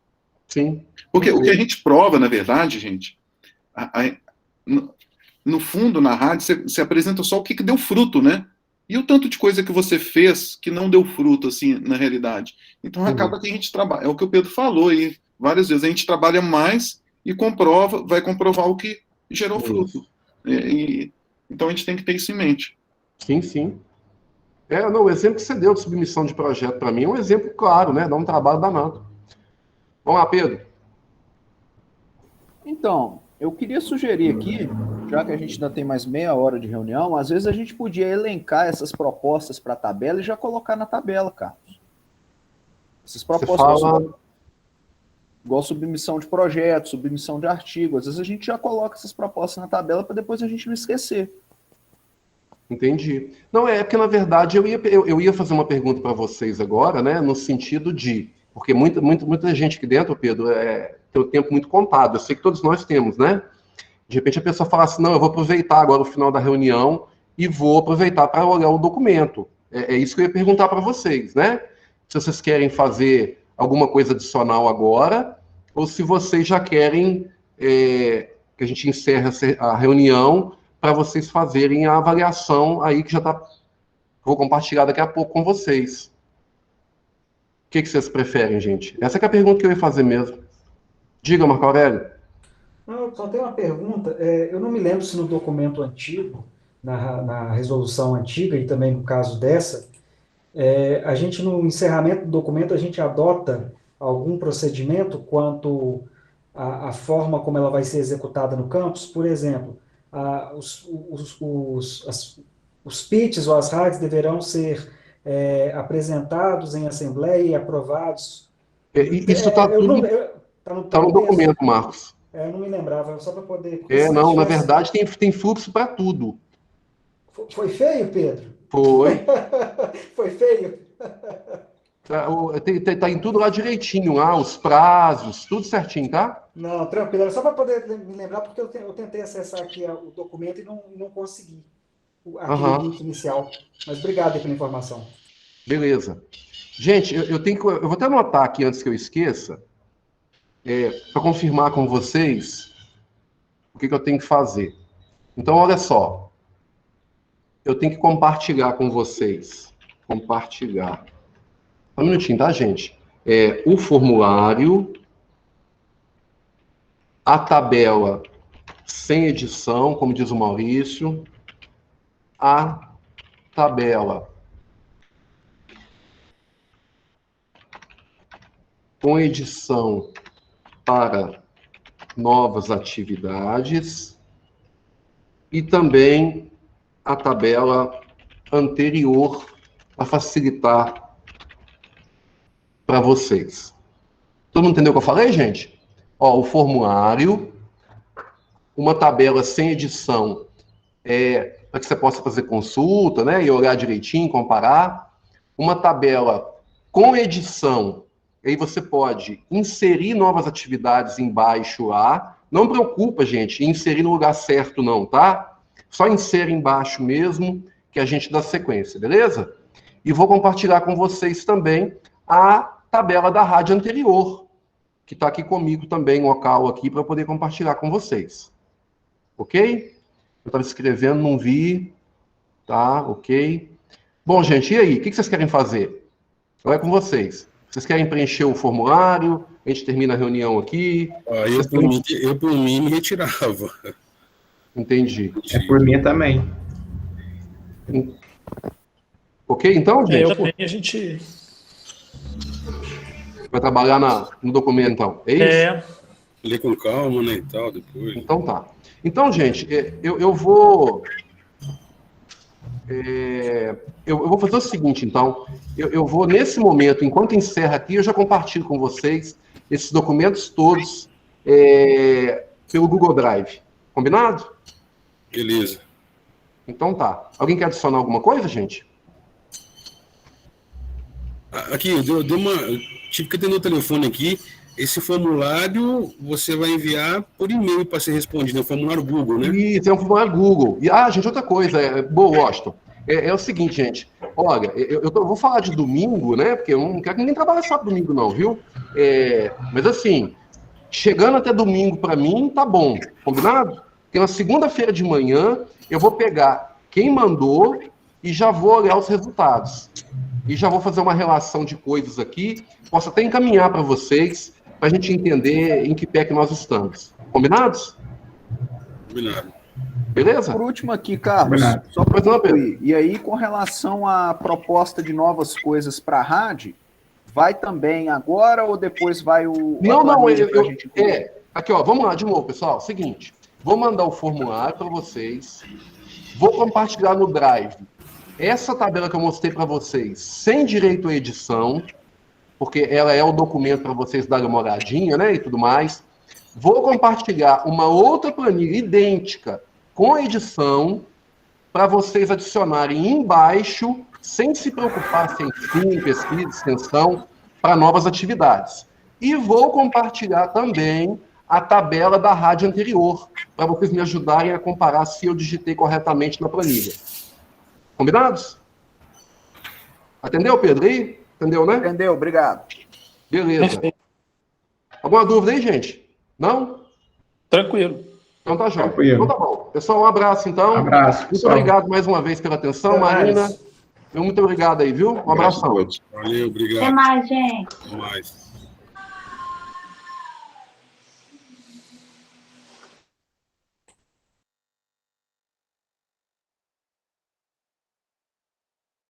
Sim. Porque o que a gente prova, na verdade, gente, no fundo, na rádio, você apresenta só o que deu fruto, né? E o tanto de coisa que você fez que não deu fruto, assim, na realidade. Então, acaba que a gente trabalha, é o que o Pedro falou aí várias vezes, a gente trabalha mais e vai comprovar o que gerou fruto. Então, a gente tem que ter isso em mente. Sim, sim. O exemplo que você deu de submissão de projeto para mim é um exemplo claro, né? Dá um trabalho danado. Vamos lá, Pedro. Então, eu queria sugerir aqui, já que a gente ainda tem mais meia hora de reunião, às vezes a gente podia elencar essas propostas para a tabela e já colocar na tabela, Carlos. Essas propostas, igual submissão de projeto, submissão de artigo, às vezes a gente já coloca essas propostas na tabela para depois a gente não esquecer. Entendi. Não, é porque, na verdade, eu ia fazer uma pergunta para vocês agora, né, no sentido de... Porque muita gente aqui dentro, Pedro, tem o tempo muito contado. Eu sei que todos nós temos, né? De repente a pessoa fala assim, não, eu vou aproveitar agora o final da reunião e vou aproveitar para olhar o documento. É isso que eu ia perguntar para vocês, né? Se vocês querem fazer alguma coisa adicional agora, ou se vocês já querem que a gente encerre a reunião para vocês fazerem a avaliação aí que já está... Vou compartilhar daqui a pouco com vocês. O que vocês preferem, gente? Essa que é a pergunta que eu ia fazer mesmo. Diga, Marco Aurélio. Não, só tem uma pergunta. Eu não me lembro se no documento antigo, na resolução antiga, e também no caso dessa, a gente, no encerramento do documento, a gente adota algum procedimento quanto à forma como ela vai ser executada no campus. Por exemplo, os pitches ou as rádios deverão ser apresentados em assembleia e aprovados. Isso está tudo... Está no documento, Marcos. Eu não me lembrava, só para poder... Não, na verdade tem fluxo para tudo. Foi feio, Pedro? Foi. Foi feio? Tá em tudo lá direitinho, lá, os prazos, tudo certinho, tá? Não, tranquilo. Era só para poder me lembrar, porque eu tentei acessar aqui o documento e não consegui aquele link inicial. Mas obrigado aí pela informação. Beleza. Gente, eu vou até anotar aqui antes que eu esqueça, para confirmar com vocês o que eu tenho que fazer. Então, olha só. Eu tenho que compartilhar com vocês. Compartilhar. Um minutinho, tá, gente? O formulário, a tabela sem edição, como diz o Maurício, a tabela com edição para novas atividades e também a tabela anterior para facilitar para vocês. Todo mundo entendeu o que eu falei, gente? Ó, o formulário, uma tabela sem edição, para que você possa fazer consulta, né, e olhar direitinho, comparar. Uma tabela com edição, aí você pode inserir novas atividades embaixo lá. Não preocupa, gente, em inserir no lugar certo não, tá? Só insere embaixo mesmo, que a gente dá sequência, beleza? E vou compartilhar com vocês também a tabela da rádio anterior, que está aqui comigo também, local aqui, para poder compartilhar com vocês. Ok? Eu estava escrevendo, não vi. Tá, ok. Bom, gente, e aí? O que vocês querem fazer? Agora é com vocês. Vocês querem preencher o formulário? A gente termina a reunião aqui? Eu, por mim, me retirava. Entendi. Por mim também. Ok, então, gente? Eu também, a gente... Vai trabalhar no documento, então. É isso? Ler com calma, né, e tal, depois. Então tá. Então, gente, eu vou... eu vou fazer o seguinte, então. Eu vou, nesse momento, enquanto encerra aqui, eu já compartilho com vocês esses documentos todos pelo Google Drive. Combinado? Beleza. Então tá. Alguém quer adicionar alguma coisa, gente? Aqui, tive que atender o telefone aqui. Esse formulário você vai enviar por e-mail para ser respondido. É um formulário Google, né? Isso, é um formulário Google. E, gente, outra coisa. Boa, Washington. É o seguinte, gente. Olha, eu vou falar de domingo, né? Porque eu não quero que ninguém trabalhe só domingo, não, viu? Mas, assim, chegando até domingo, para mim, tá bom. Combinado? Porque na segunda-feira de manhã, eu vou pegar quem mandou e já vou olhar os resultados. E já vou fazer uma relação de coisas aqui. Posso até encaminhar para vocês, para a gente entender em que pé que nós estamos. Combinados? Combinado. Beleza? Por último aqui, Carlos, só para concluir. E aí, com relação à proposta de novas coisas para a rádio, vai também agora ou depois vai o... Não, aqui, ó, vamos lá de novo, pessoal. Seguinte, vou mandar o formulário para vocês, vou compartilhar no Drive essa tabela que eu mostrei para vocês, sem direito à edição, porque ela é o documento para vocês darem uma olhadinha, né, e tudo mais. Vou compartilhar uma outra planilha idêntica, com edição, para vocês adicionarem embaixo, sem se preocupar se é ensino, pesquisa, extensão, para novas atividades. E vou compartilhar também a tabela da rádio anterior, para vocês me ajudarem a comparar se eu digitei corretamente na planilha. Combinados? Atendeu, Pedro? Aí? Entendeu, né? Entendeu, obrigado. Beleza. Alguma dúvida aí, gente? Não? Tranquilo. Então tá jóia. Então tá bom. Pessoal, um abraço, então. Abraço. Muito obrigado mais uma vez pela atenção, Marina. Muito obrigado aí, viu? Um abração. Valeu, obrigado. Até mais, gente. Até mais.